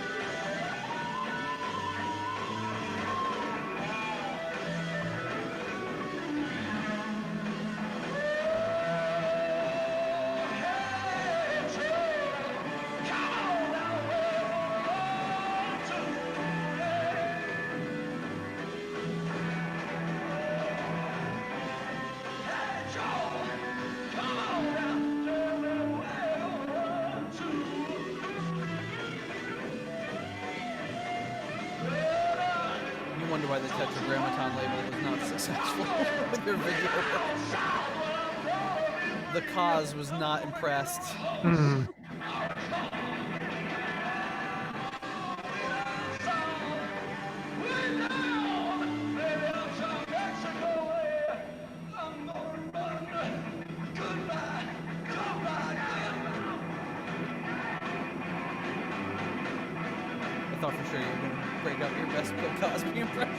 Wonder why the Tetragrammaton label was not successful with their video. The cause was not impressed. I thought for sure you were going to break out your best Bill Cosby impression.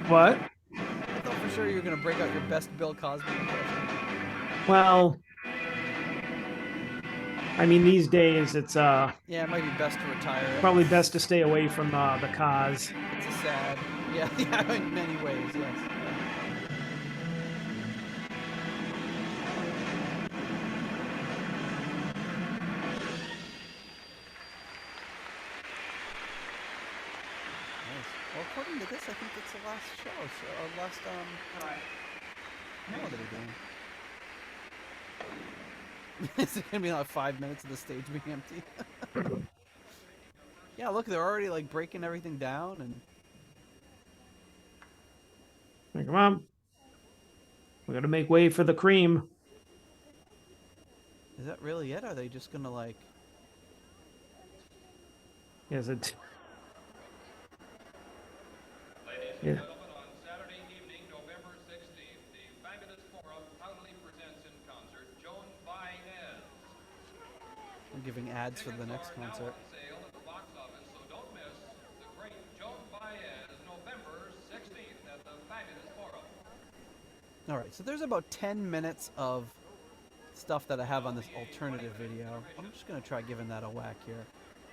What? I thought for sure you were going to break out your best Bill Cosby impression. Well, I mean, these days it's Yeah, it might be best to retire. probably best to stay away from the cause. It's a sad. Yeah, yeah, in many ways, yes. Well, according to this, I think it's the last show. So, last, what are they doing? Is it gonna be like 5 minutes of the stage being empty? Yeah, look, they're already like breaking everything down, and Like, come on, we're gonna make way for the cream. is that really it? Are they just gonna like? Yes, it. Ladies and Yeah. gentlemen, on Saturday evening, November 16th, the Fabulous Forum proudly presents in concert Joan Baez. I'm giving ads for the next Tickets are concert. now on sale at the box office, so don't miss the great Joan Baez November 16th at the Fabulous Forum. All right, so there's about 10 minutes of stuff that I have on this alternative video. I'm just gonna try giving that a whack here.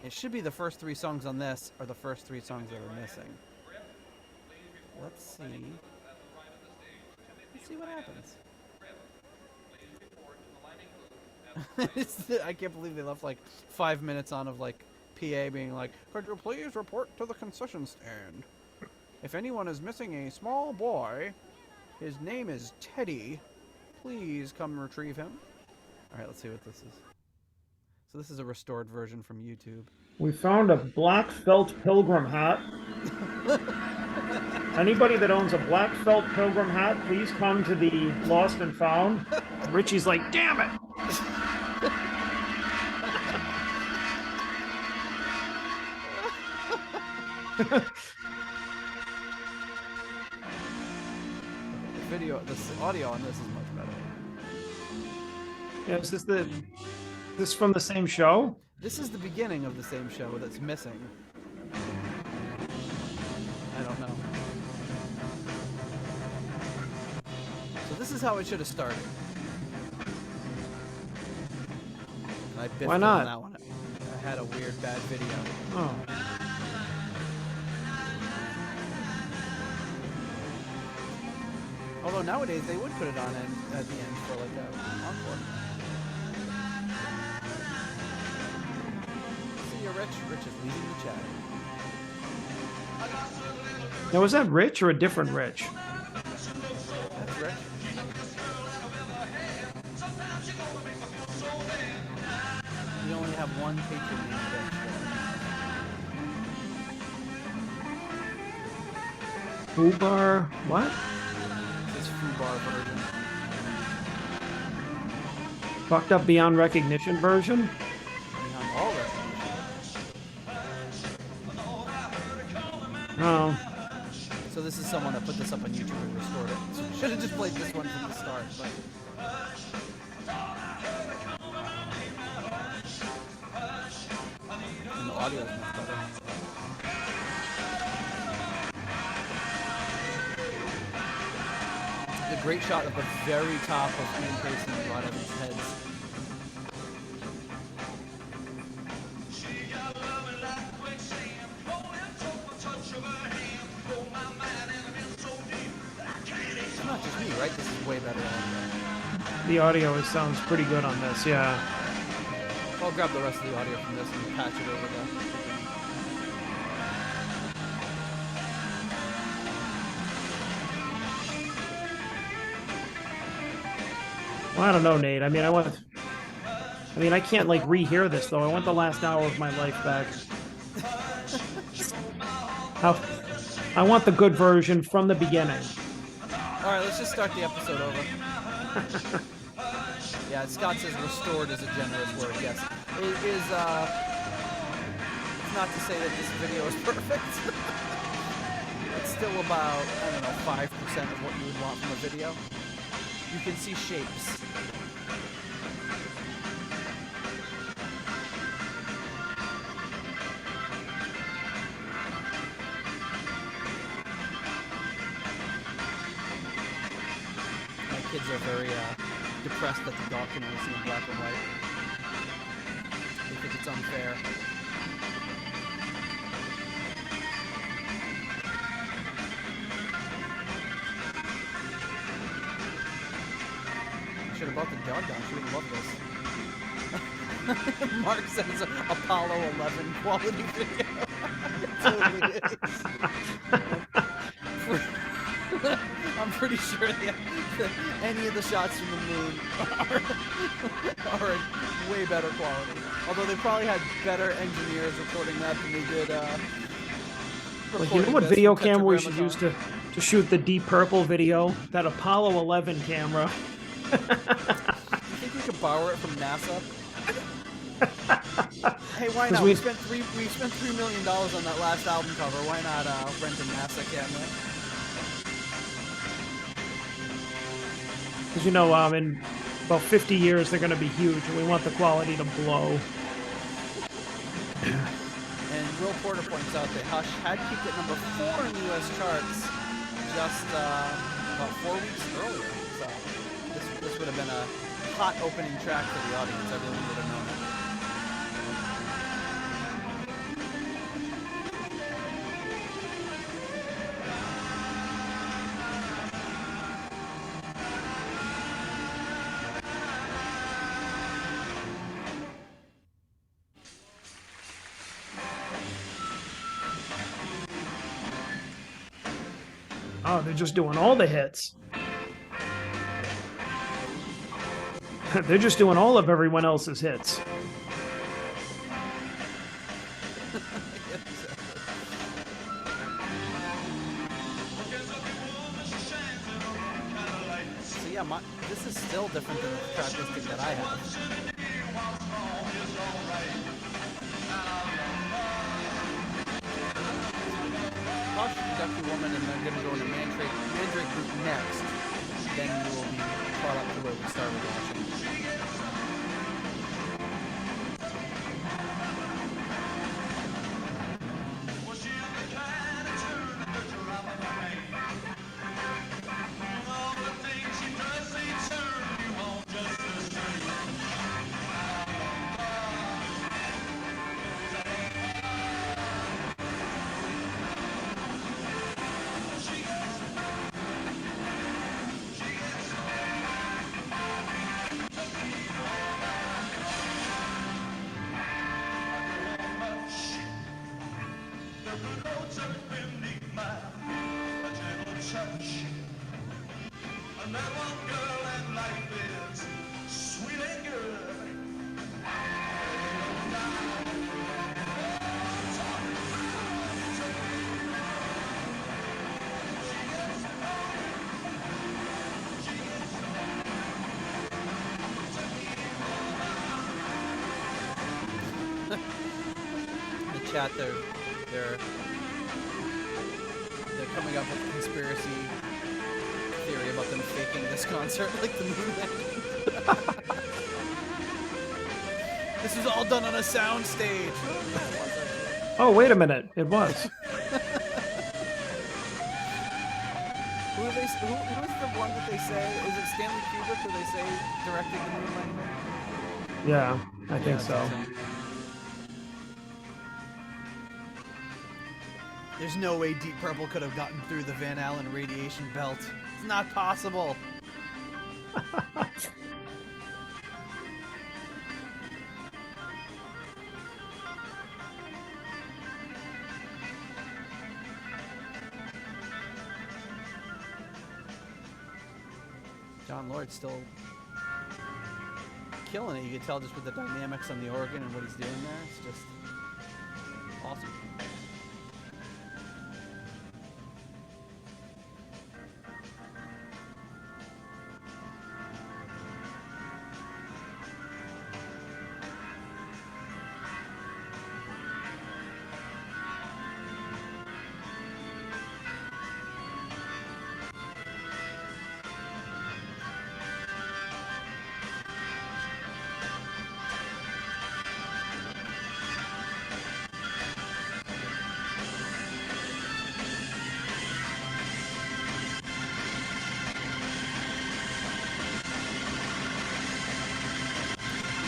It should be the first 3 songs on this, or the first 3 songs that are missing. Let's see. Let's see what happens. I can't believe they left like 5 minutes on of like PA being like, "Could you please report to the concession stand? If anyone is missing a small boy, his name is Teddy. Please come retrieve him." All right, let's see what this is. So this is a restored version from YouTube. We found a black felt pilgrim hat. Anybody that owns a black felt pilgrim hat, please come to the Lost and Found. Richie's like, damn it! The audio on this is much better. Yeah, is this from the same show? This is the beginning of the same show that's missing. I don't know. So this is how it should have started. And I biffed Why it not? on that one. I had a weird bad video. Oh. Although nowadays they would put it on at the end for like a encore. Rich? Rich is leaving the chat. Now, was that Rich or a different Rich? That's Rich. We only have one patron named Rich. Foobar, what? This is Foobar version. Fucked up beyond recognition version? Beyond all recognition. Oh. So this is someone that put this up on YouTube and restored it. So should have just played this one from the start, but. And the audio is much better. The great shot of the very top of Ian Paice and Rod Evans' heads. It's not just me, right? This is way better audio. The audio sounds pretty good on this, yeah. I'll grab the rest of the audio from this and patch it over there. Well, I don't know, Nate. I mean, I can't like rehear this though. I want the last hour of my life back. I want the good version from the beginning. All right, let's just start the episode over. Yeah, Scott says restored is a generous word. Yes, it is. It's not to say that this video is perfect. It's still about, I don't know, 5% of what you would want from a video. You can see shapes. My kids are very depressed that the dog can only see in black and white. They think it's unfair. Should have brought the dog down. She would love this. Mark says Apollo 11 quality video. It totally is. I'm pretty sure any of the shots from the moon are in way better quality. Although they probably had better engineers recording that than they did. Like, you know what video camera we should use to shoot the Deep Purple video? That Apollo 11 camera. You think we could borrow it from NASA? Hey, why not? We spent $3 million on that last album cover. Why not rent a NASA camera? Because, you know, in about 50 years, they're going to be huge, and we want the quality to blow. And Will Porter points out that Hush had peaked at number 4 in the U.S. charts just about 4 weeks earlier. So this would have been a hot opening track for the audience. Everyone would have known it. Oh, they're just doing all the hits. They're just doing all of everyone else's hits. So yeah, this is still different than the track listing that I have. Hush, Ducky Woman, and then going to go into Mandrake Group next. Then you will be caught up to where we started watching. The chat, they're coming up with a conspiracy theory about them faking this concert like the moon landing. This was all done on a sound stage. Oh, wait a minute. It was. Who is the one that they say? Is it Stanley Kubrick who they say directed the moon landing? Yeah, I think Yeah, so. that's him. There's no way Deep Purple could have gotten through the Van Allen radiation belt. It's not possible. John Lord's still killing it. You can tell just with the dynamics on the organ and what he's doing there. It's just awesome.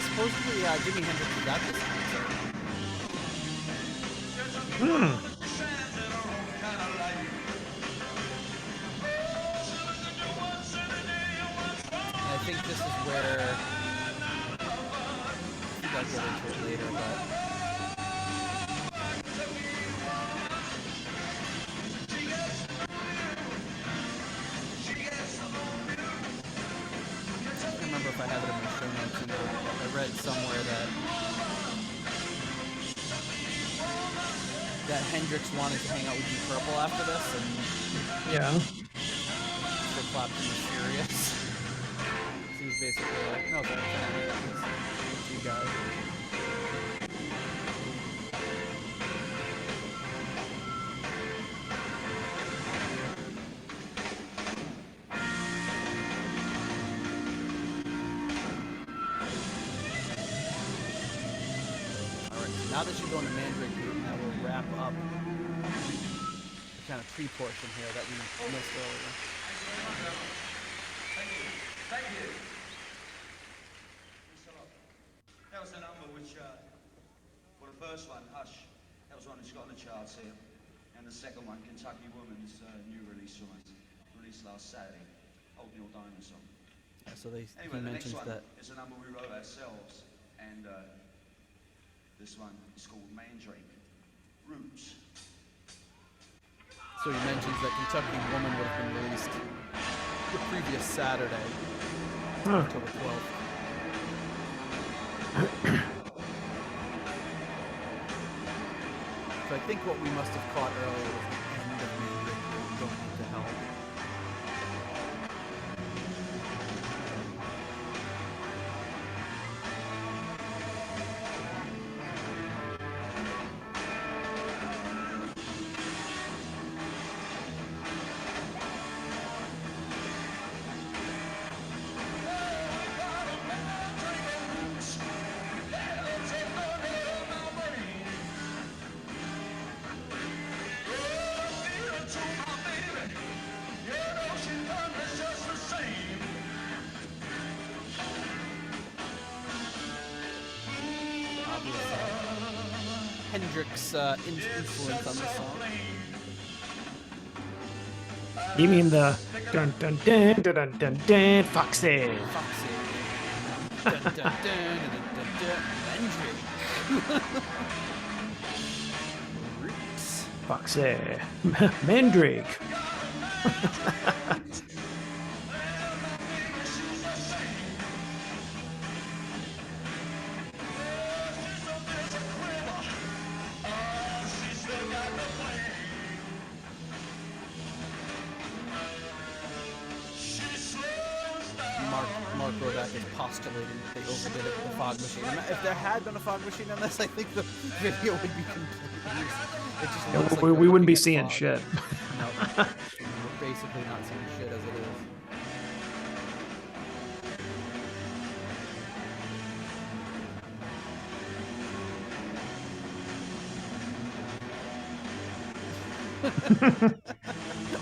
Supposedly, Jimi Hendrix was at this concert. And I think this is where I think I'll get into it later, but I don't remember if I have it in my show notes or not, but I read somewhere that Hendrix wanted to hang out with Deep Purple after this, and Yeah. Mr. Clapton was furious. So he was basically like, no, thanks, I don't hang out with you guys. Now that you're going to Mandrake Root, now we'll wrap up the kind of pre-portion here that we missed earlier. Thank you. That was the number which, well, the first one, Hush, that was one that's got on the charts here. And the second one, Kentucky Woman's new release from us, released last Saturday, Old Neil Diamond song. Yeah, so he Anyway, the next mentions one that. is a number we wrote ourselves, and this one is called Mandrake Roots. So he mentions that Kentucky Woman would have been released the previous Saturday, October 12th. So I think what we must have caught earlier was the end of Mandrake Root going into hell. Hendrix influence on the song. You mean the dun dun dun dun dun dun dun Foxy? Foxy. Dun, dun, dun, dun, dun, dun, dun. Hendrix. Roots. Foxy. Mandrake. Mark Roback is postulating that they overdid it with the fog machine. And if there had been a fog machine on this, I think the video would be completely useless. It just looks like we they're wouldn't be looking seeing at fog. shit. No, we're basically not seeing shit as it is.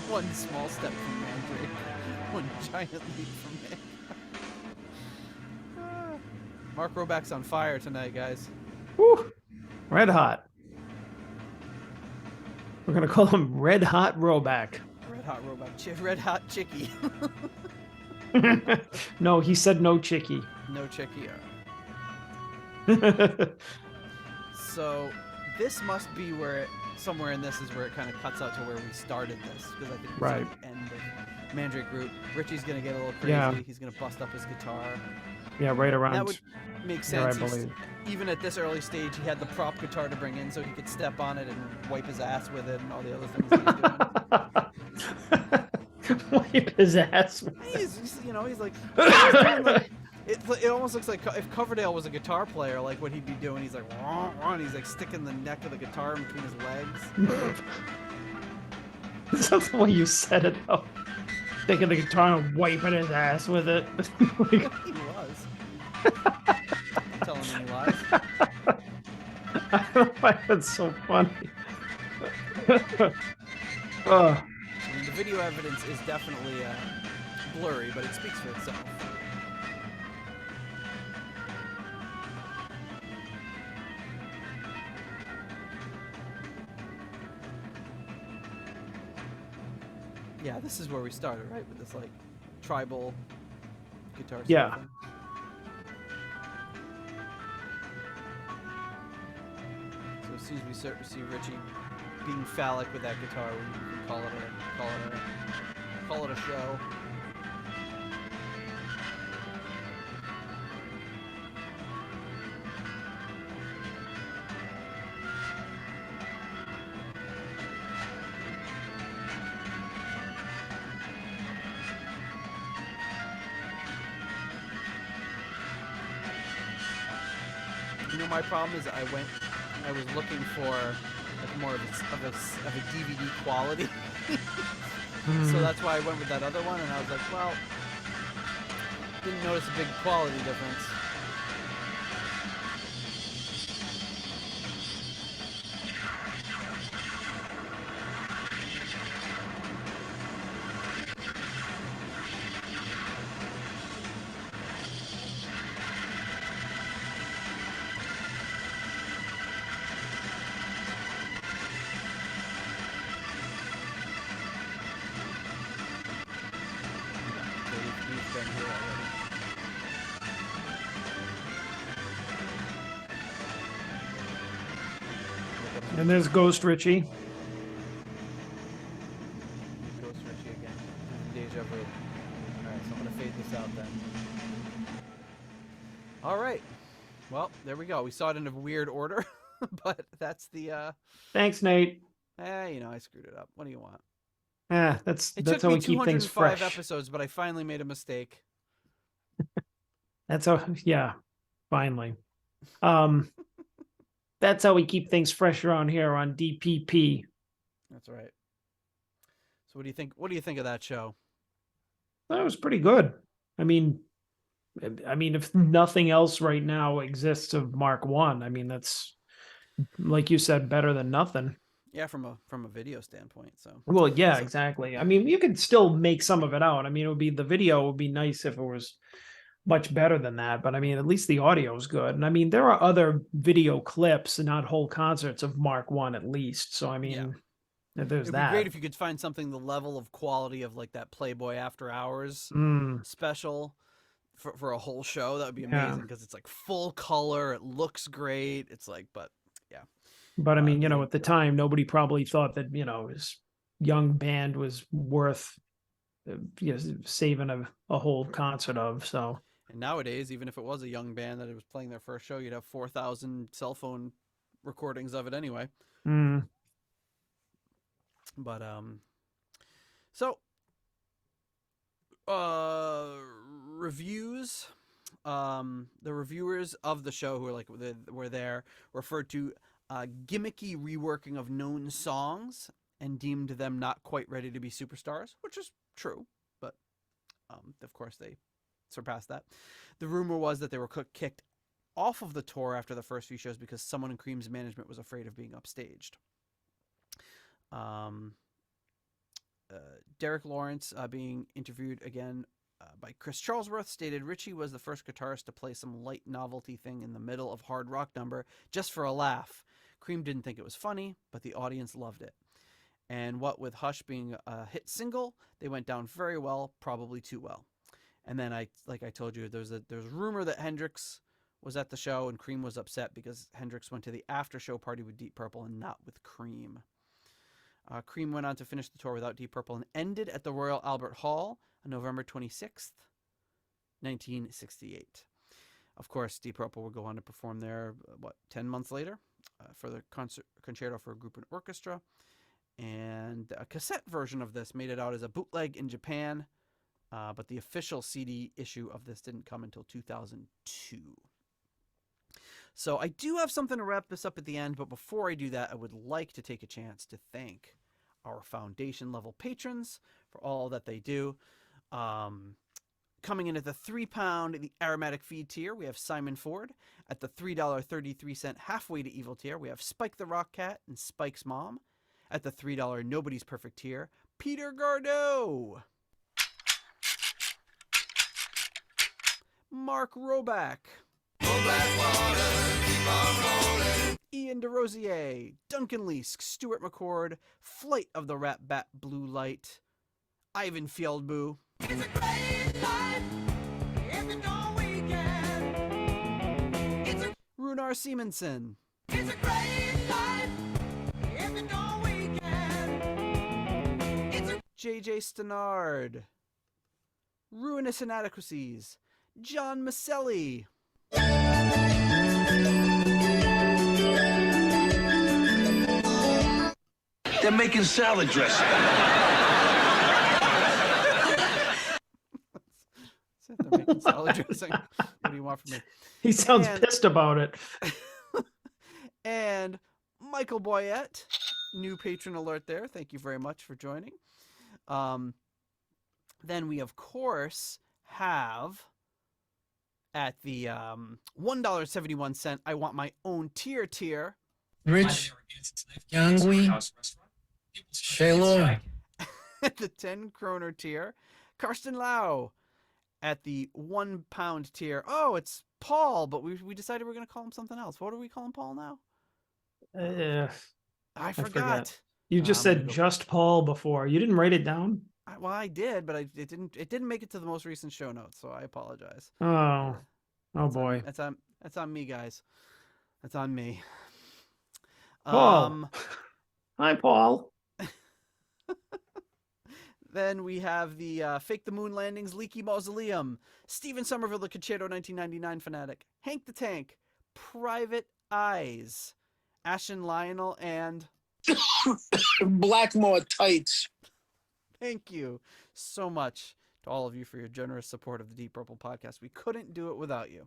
One small step from Mandrake, one giant leap from Mandrake. Mark Roback's on fire tonight, guys. Woo. Red hot. We're gonna call him Red Hot Roback. Red hot Roback, red hot chickie. No, he said no chickie. No chickie. So this must be where it, somewhere in this is where it kind of cuts out to where we started this, because I think it's Right. at the end of Mandrake Group. Richie's gonna get a little crazy. Yeah. He's gonna bust up his guitar. Yeah, right around That would make there, I sense. believe. Even at this early stage, he had the prop guitar to bring in so he could step on it and wipe his ass with it and all the other things that he's doing. Wipe his ass. He's like, he's doing like it almost looks like if Coverdale was a guitar player, like what he'd be doing. He's like, wah, wah, and he's like sticking the neck of the guitar in between his legs. That's the way you said it, though. Taking the guitar and wiping his ass with it. He was. I'm telling any lies. I don't find it so funny. I mean, the video evidence is definitely blurry, but it speaks for itself. Yeah, this is where we started, right? With this like tribal guitar. Yeah. thing. So as soon as we see Richie being phallic with that guitar, we can call it a show. You know, my problem is I was looking for like more of a DVD quality. So that's why I went with that other one, and I was like, well, didn't notice a big quality difference. We've been here already. And there's Ghost Richie. Ghost Richie again. Deja vu. Alright, so I'm gonna fade this out then. Alright. Well, there we go. We saw it in a weird order, but that's the Thanks, Nate. I screwed it up. What do you want? That's It how took we me keep things 205 fresh. episodes, but I finally made a mistake. That's how, yeah, finally. That's how we keep things fresh around here on DPP. That's right. So what do you think? What do you think of that show? That was pretty good. I mean, if nothing else right now exists of Mark 1, I mean, that's, like you said, better than nothing. Yeah, from a video standpoint. So Well, yeah, So- exactly. I mean, you could still make some of it out. I mean, the video would be nice if it was much better than that, but I mean, at least the audio is good. And I mean, there are other video clips and not whole concerts of Mark 1 at least. So I mean, there's it'd that. be great if you could find something the level of quality of like that Playboy After Hours special for a whole show. That would be Yeah. amazing because it's like full color. It looks great. It's like, but yeah. But I mean, they- at the time, nobody probably thought that, his young band was worth saving a whole concert of. So, And nowadays, even if it was a young band that it was playing their first show, you'd have 4,000 cell phone recordings of it anyway. mm, But so reviews. The reviewers of the show who were there referred to gimmicky reworking of known songs and deemed them not quite ready to be superstars, which is true, but of course they surpassed that. The rumor was that they were kicked off of the tour after the first few shows because someone in Cream's management was afraid of being upstaged. Derek Lawrence, being interviewed again by Chris Charlesworth, stated Ritchie was the first guitarist to play some light novelty thing in the middle of hard rock number just for a laugh. Cream didn't think it was funny, but the audience loved it. And what with Hush being a hit single, they went down very well, probably too well. And then like I told you, there's rumor that Hendrix was at the show and Cream was upset because Hendrix went to the after show party with Deep Purple and not with Cream. Cream went on to finish the tour without Deep Purple and ended at the Royal Albert Hall on November 26th, 1968. Of course, Deep Purple would go on to perform there, 10 months later for the concerto for a group and orchestra. And a cassette version of this made it out as a bootleg in Japan, but the official CD issue of this didn't come until 2002. So I do have something to wrap this up at the end, but before I do that, I would like to take a chance to thank our foundation level patrons for all that they do. Coming in at the £3, the aromatic feed tier, we have Simon Ford. At the $3.33 halfway to evil tier, we have Spike the Rock Cat and Spike's mom. At the $3 Nobody's Perfect tier, Peter Gardeau. Mark Roback. Ian DeRosier, Duncan Leask, Stuart McCord, Flight of the Rat Bat Blue Light, Ivan Fieldboo, Runar Simonson, JJ Stenard, Ruinous Inadequacies, John Maselli, They're making salad dressing. They're making salad dressing. What do you want from me? he sounds pissed about it. And Michael Boyette, new patron alert there. Thank you very much for joining. Then we, of course, have at the $1.71, I want my own tier. Rich, Yangui, Shaylo, At the 10 kroner tier, Karsten Lau. At the £1 tier, oh, it's Paul, but we decided we're going to call him something else. What are we calling Paul now? I forgot. You just said just Paul before. You didn't write it down? Well, I did, but it didn't make it to the most recent show notes, so I apologize. Oh boy. That's on me, guys. That's on me. Paul. Hi, Paul. Then we have the Fake the Moon Landings Leaky Mausoleum, Stephen Somerville the Concerto 1999 fanatic, Hank the Tank, Private Eyes, Ashen Lionel, and Blackmore tights. thank you so much to all of you for your generous support of the Deep Purple podcast. We couldn't do it without you.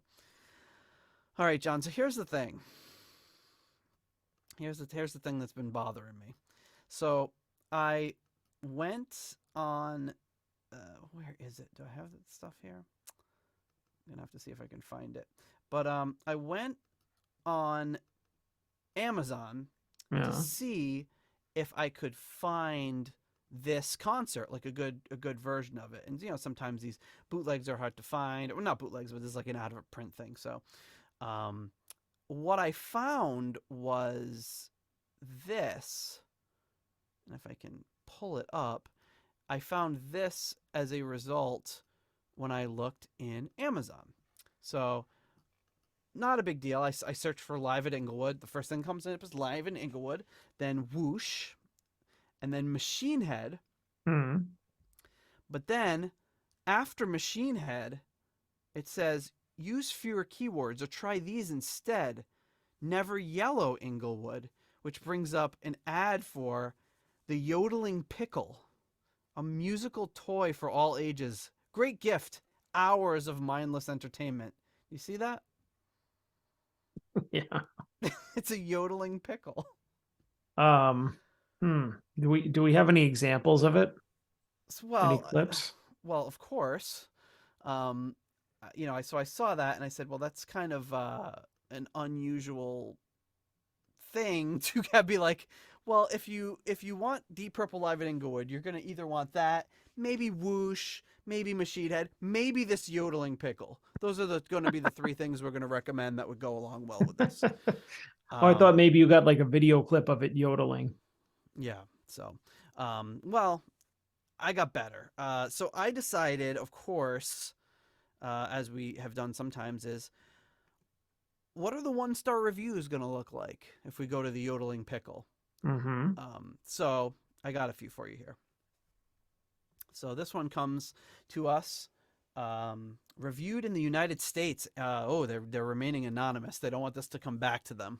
All right, John, so here's the thing. Here's the thing that's been bothering me. So I went on, where is it? Do I have that stuff here? I'm gonna have to see if I can find it. But I went on Amazon to see if I could find this concert, like a good version of it. And sometimes these bootlegs are hard to find, or not bootlegs, but this is like an out of print thing. So what I found was this, and if I can pull it up, I found this as a result when I looked in Amazon. So not a big deal. I searched for live at Inglewood. The first thing comes up is live in Inglewood, then whoosh, and then Machine Head. Hmm. But then after Machine Head, it says use fewer keywords or try these instead. Never Yellow Inglewood, which brings up an ad for the Yodeling Pickle, a musical toy for all ages. Great gift. Hours of mindless entertainment. You see that? Yeah. It's a yodeling pickle. Um. Do we have any examples of it? Any Well, clips? well, of course. So I saw that and I said, well, that's kind of an unusual thing to be like, well, if you want Deep Purple Live at Inglewood, you're gonna either want that, maybe whoosh, maybe Machine Head, maybe this yodeling pickle. Those are going to be the three things we're going to recommend that would go along well with this. Oh, I thought maybe you got like a video clip of it yodeling. Yeah. So, well, I got better. So I decided, of course, as we have done sometimes, is what are the 1-star reviews going to look like if we go to the yodeling pickle? Mm-hmm. So I got a few for you here. So this one comes to us reviewed in the United States. They're remaining anonymous. They don't want this to come back to them.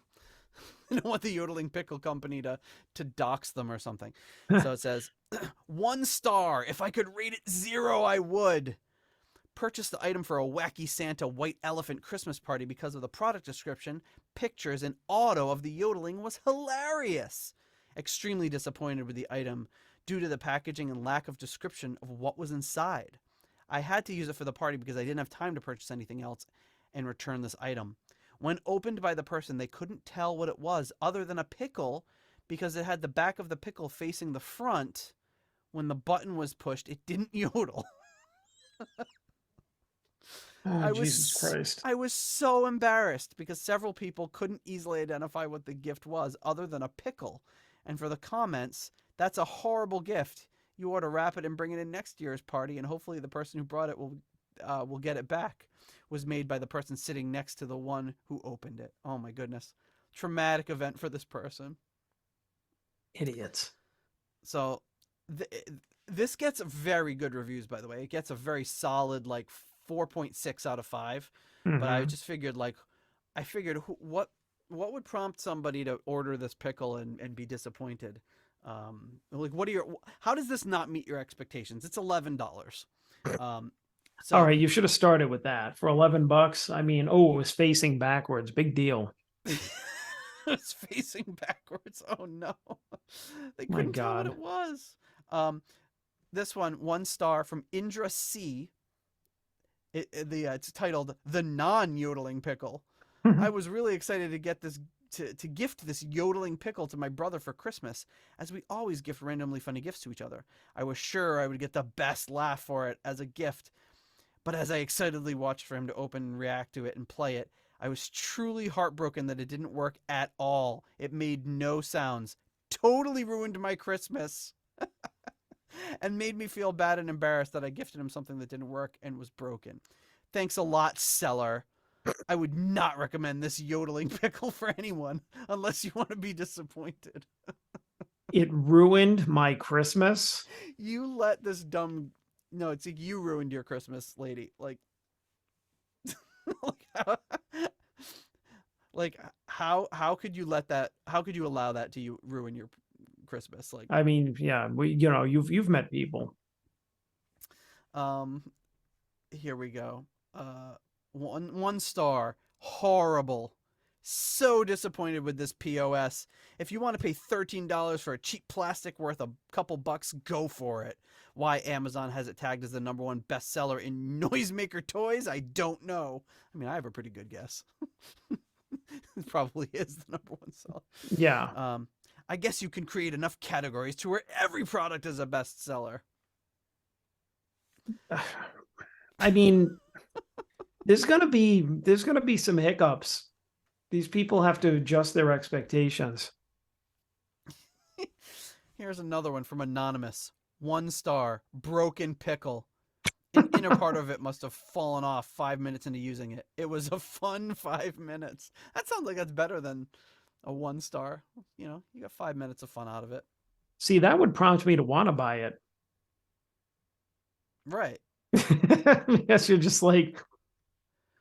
They don't want the yodeling pickle company to dox them or something. So it says 1 star. If I could rate it 0, I would. Purchased the item for a wacky Santa white elephant Christmas party because of the product description, pictures, and auto of the yodeling was hilarious. Extremely disappointed with the item due to the packaging and lack of description of what was inside. I had to use it for the party because I didn't have time to purchase anything else and return this item. When opened by the person, they couldn't tell what it was other than a pickle because it had the back of the pickle facing the front. When the button was pushed, it didn't yodel. Oh, Jesus Christ. I was so embarrassed because several people couldn't easily identify what the gift was other than a pickle. And for the comments, that's a horrible gift. You ought to wrap it and bring it in next year's party, and hopefully the person who brought it will get it back. Was made by the person sitting next to the one who opened it. Oh my goodness. Traumatic event for this person. Idiots. So this gets very good reviews, by the way. It gets a very solid 4.6 out of 5. Mm-hmm. But I just figured what would prompt somebody to order this pickle and be disappointed? How does this not meet your expectations? It's $11. So, all right, you should have started with that for $11. I mean, it was facing backwards. Big deal. It's facing backwards. Oh no, they My couldn't tell what God. it was. This 1 star from Indra C. It's titled "The Non-Yodeling Pickle." I was really excited to get this to gift this yodeling pickle to my brother for Christmas, as we always gift randomly funny gifts to each other. I was sure I would get the best laugh for it as a gift. But as I excitedly watched for him to open and react to it and play it, I was truly heartbroken that it didn't work at all. It made no sounds. Totally ruined my Christmas. And made me feel bad and embarrassed that I gifted him something that didn't work and was broken. Thanks a lot, seller. I would not recommend this yodeling pickle for anyone unless you want to be disappointed. It ruined my Christmas. You let this dumb... No, it's like you ruined your Christmas, lady. How could you let that? How could you allow that to ruin your Christmas? I mean, yeah, you've met people. Here we go. 1 star. Horrible. So disappointed with this POS. If you want to pay $13 for a cheap plastic worth a couple bucks, go for it. Why Amazon has it tagged as the #1 bestseller in noisemaker toys, I don't know. I mean, I have a pretty good guess. It probably is the #1 seller. Yeah. I guess you can create enough categories to where every product is a bestseller. I mean, there's gonna be some hiccups. These people have to adjust their expectations. Here's another one from Anonymous. 1 star. Broken pickle. An inner part of it must have fallen off 5 minutes into using it. It was a fun 5 minutes. That sounds like that's better than a 1 star. You know, you got 5 minutes of fun out of it. See, that would prompt me to want to buy it. Right. Yes, you're just like,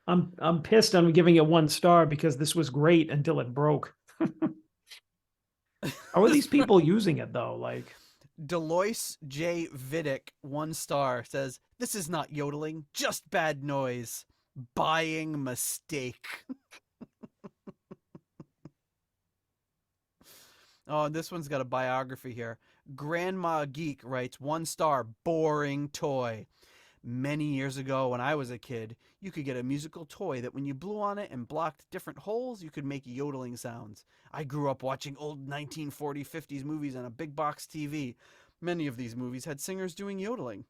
I'm pissed I'm giving it 1 star because this was great until it broke. How are these people using it though? Like, Delois J. Vidic, 1 star, says, "This is not yodeling, just bad noise. Buying mistake." Oh, and this one's got a biography here. Grandma Geek writes, 1 star, boring toy. Many years ago when I was a kid, you could get a musical toy that when you blew on it and blocked different holes, you could make yodeling sounds. I grew up watching old 1940s, 50s movies on a big box TV. Many of these movies had singers doing yodeling.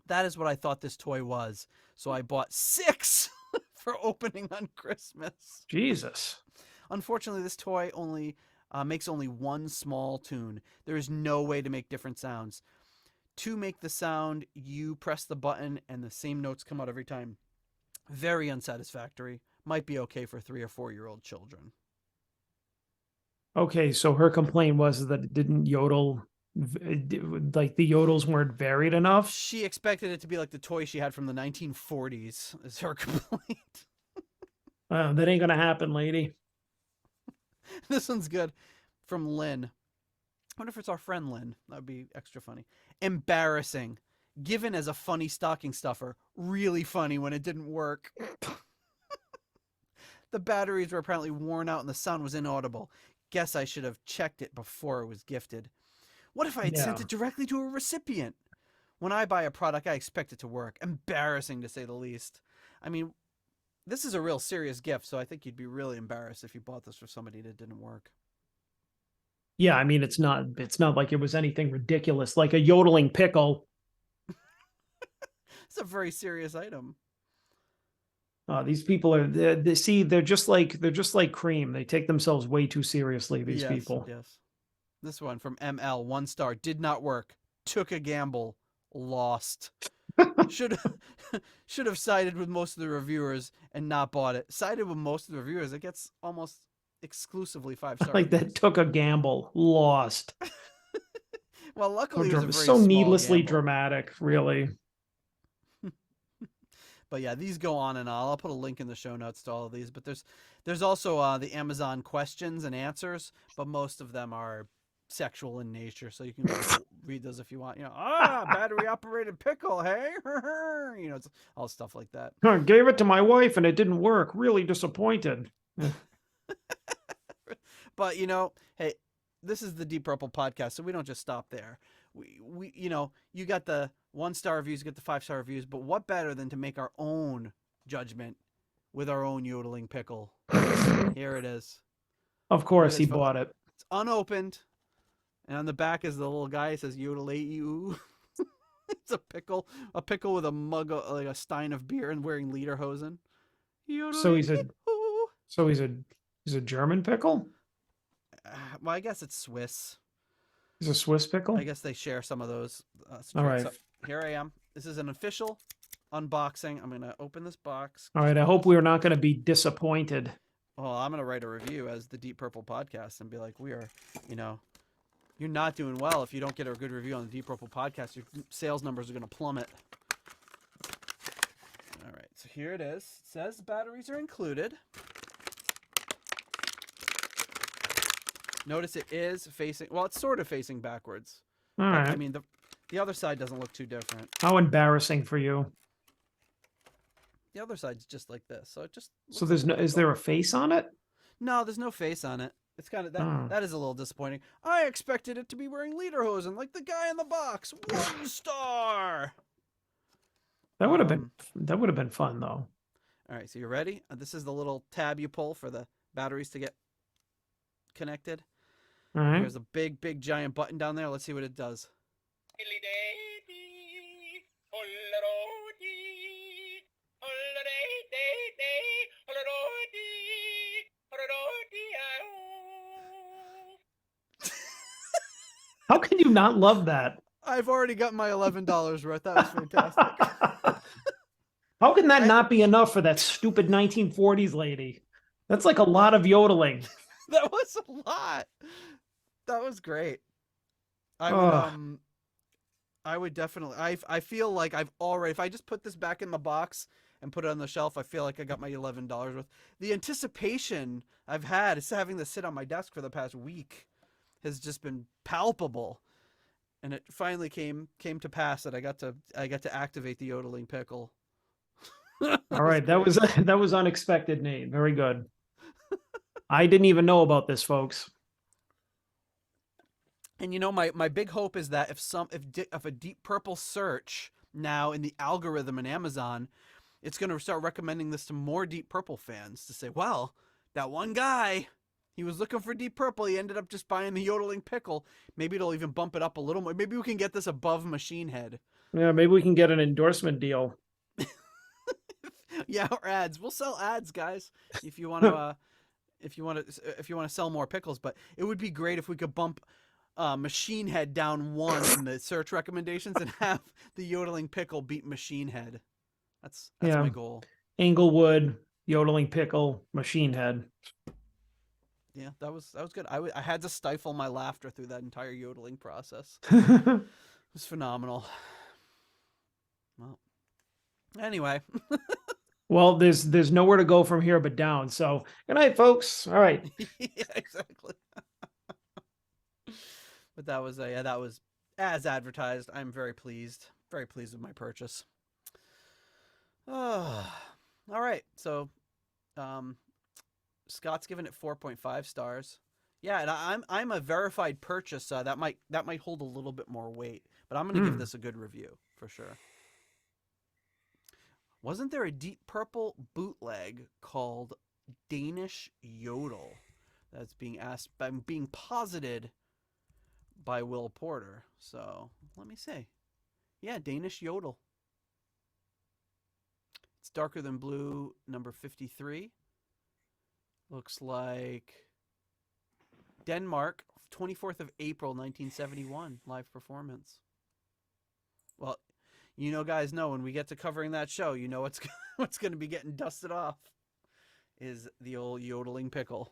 That is what I thought this toy was. So I bought 6 for opening on Christmas. Jesus. Unfortunately, this toy makes only 1 small tune. There is no way to make different sounds. To make the sound, you press the button and the same notes come out every time. Very unsatisfactory. Might be okay for 3 or 4-year-old children. Okay, so her complaint was that it didn't yodel, like the yodels weren't varied enough. She expected it to be like the toy she had from the 1940s, is her complaint. That ain't gonna happen, lady. This one's good. From Lynn. I wonder if it's our friend Lynn. That would be extra funny. Embarrassing. Given as a funny stocking stuffer. Really funny when it didn't work. The batteries were apparently worn out and the sound was inaudible. Guess I should have checked it before it was gifted. What if I had sent Yeah. it directly to a recipient? When I buy a product, I expect it to work. Embarrassing, to say the least. I mean, this is a real serious gift, so I think you'd be really embarrassed if you bought this for somebody that didn't work. Yeah, I mean, it's not like it was anything ridiculous, like a yodeling pickle. It's a very serious item. These people are they're just like cream. They take themselves way too seriously, these people. Yes. This one from ML, 1 star, did not work. Took a gamble, lost. Should have sided with most of the reviewers and not bought it. Sided with most of the reviewers, it gets almost exclusively 5-star. Like that took a gamble, lost. Well, luckily it was a very So small needlessly gamble. dramatic, really. But yeah, these go on and on. I'll put a link in the show notes to all of these. But there's also the Amazon questions and answers, but most of them are sexual in nature, so you can read those if you want. You know, battery operated pickle, hey, you know, it's all stuff like that. I gave it to my wife and it didn't work. Really disappointed. But you know, hey, this is the Deep Purple podcast, so we don't just stop there. We you know, you got the 1-star reviews, you get the 5-star reviews, but what better than to make our own judgment with our own yodeling pickle? Here it is. Of course, he It's bought it. It's unopened, and on the back is the little guy. It says "Yodelate." It's a pickle with a mug, like a stein of beer, and wearing lederhosen. So he's a German pickle. Well, I guess it's Swiss. He's a Swiss pickle. I guess they share some of those. All right. So here I am. This is an official unboxing. I'm gonna open this box. All right. I hope we're not going to be disappointed. Well, I'm gonna write a review as the Deep Purple podcast and be like, we are, you know, you're not doing well if you don't get a good review on the Deep Purple podcast. Your sales numbers are gonna plummet. All right, so here it is. It says batteries are included. Notice it is facing, well, it's sort of facing backwards. All right. I mean, the other side doesn't look too different. How embarrassing for you. The other side's just like this, so it just. So there's no. Is there a face on it? No, there's no face on it. It's kind of that. Oh. That is a little disappointing. I expected it to be wearing lederhosen like the guy in the box. 1 star. That would have been fun though. All right, so you ready? This is the little tab you pull for the batteries to get connected. All right. There's a big giant button down there. Let's see what it does. How can you not love that? I've already got my $11 worth. That was fantastic. How can that not be enough for that stupid 1940s lady? That's like a lot of yodeling. That was a lot. That was great. Ugh. I would definitely. I feel like I've already. If I just put this back in the box and put it on the shelf, I feel like I got my $11 worth. The anticipation I've had is having this sit on my desk for the past week has just been palpable, and it finally came to pass that I got to activate the yodeling pickle. All right, that was unexpected, Nate. Very good. I didn't even know about this, folks. And you know, my big hope is that if a Deep Purple search now in the algorithm in Amazon, it's going to start recommending this to more Deep Purple fans to say, well, that one guy, he was looking for Deep Purple, he ended up just buying the yodeling pickle. Maybe it'll even bump it up a little more. Maybe we can get this above Machine Head. Yeah, maybe we can get an endorsement deal. Yeah, or ads. We'll sell ads, guys. If you want to, if you want to sell more pickles. But it would be great if we could bump Machine Head down one in the search recommendations and have the yodeling pickle beat Machine Head. That's my goal. Inglewood, yodeling pickle, Machine Head. Yeah, that was good. I had to stifle my laughter through that entire yodeling process. Well, It was phenomenal. Well, anyway. there's nowhere to go from here but down. So good night, folks. All right. Yeah, exactly. But that was as advertised. I'm very pleased with my purchase. All right. So, Scott's given it 4.5 stars. Yeah, and I'm a verified purchase. That might hold a little bit more weight, but I'm going to give this a good review for sure. Wasn't there a Deep Purple bootleg called Danish Yodel that's being posited by Will Porter? So let me see. Yeah, Danish Yodel. It's darker than blue, number 53. Looks like Denmark, 24th of April, 1971, live performance. Well, you know, guys know when we get to covering that show, you know what's going to be getting dusted off is the old yodeling pickle.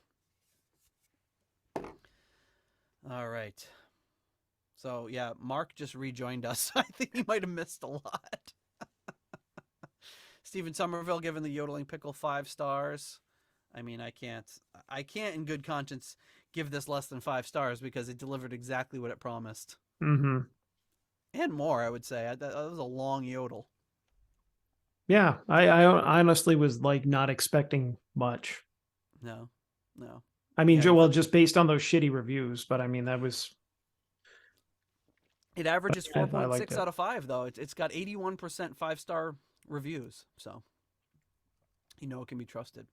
All right. So, yeah, Mark just rejoined us. I think he might have missed a lot. Stephen Somerville giving the yodeling pickle 5 stars. I mean, I can't in good conscience give this less than 5 stars because it delivered exactly what it promised. Mm-hmm. And more, I would say. That was a long yodel. Yeah, I honestly was like not expecting much. No. I mean, Yeah, just based on those shitty reviews, but I mean, that was... It averages 4.6 it. out of 5, though. It's got 81% 5-star reviews, so you know it can be trusted.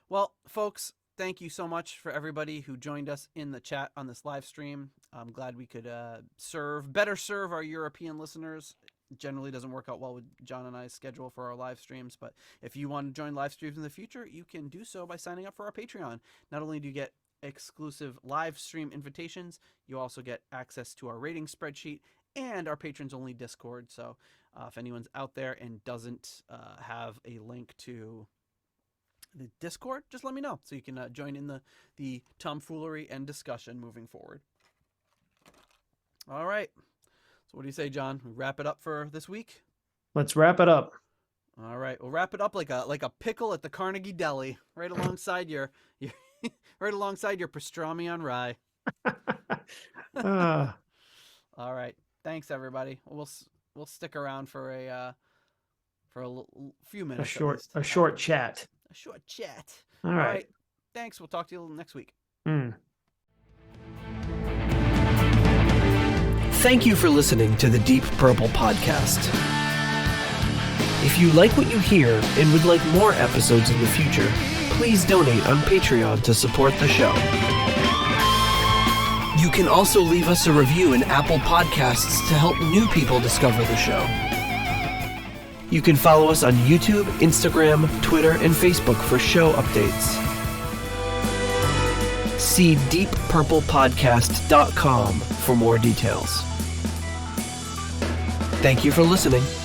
Well, folks, thank you so much for everybody who joined us in the chat on this live stream. I'm glad we could better serve our European listeners. It generally doesn't work out well with John and I's schedule for our live streams, but if you want to join live streams in the future, you can do so by signing up for our Patreon. Not only do you get exclusive live stream invitations, you also get access to our rating spreadsheet and our patrons only Discord. So if anyone's out there and doesn't have a link to the Discord, just let me know so you can join in the tomfoolery and discussion moving forward. All right. So what do you say, John? We wrap it up for this week? Let's wrap it up. All right. We'll wrap it up like a pickle at the Carnegie Deli, right alongside your right alongside your pastrami on rye. All right. Thanks, everybody. We'll stick around for a few minutes. A short chat. A short chat. All right. Thanks. We'll talk to you next week. Thank you for listening to the Deep Purple Podcast. If you like what you hear and would like more episodes in the future, please donate on Patreon to support the show. You can also leave us a review in Apple Podcasts to help new people discover the show. You can follow us on YouTube, Instagram, Twitter, and Facebook for show updates. See deeppurplepodcast.com for more details. Thank you for listening.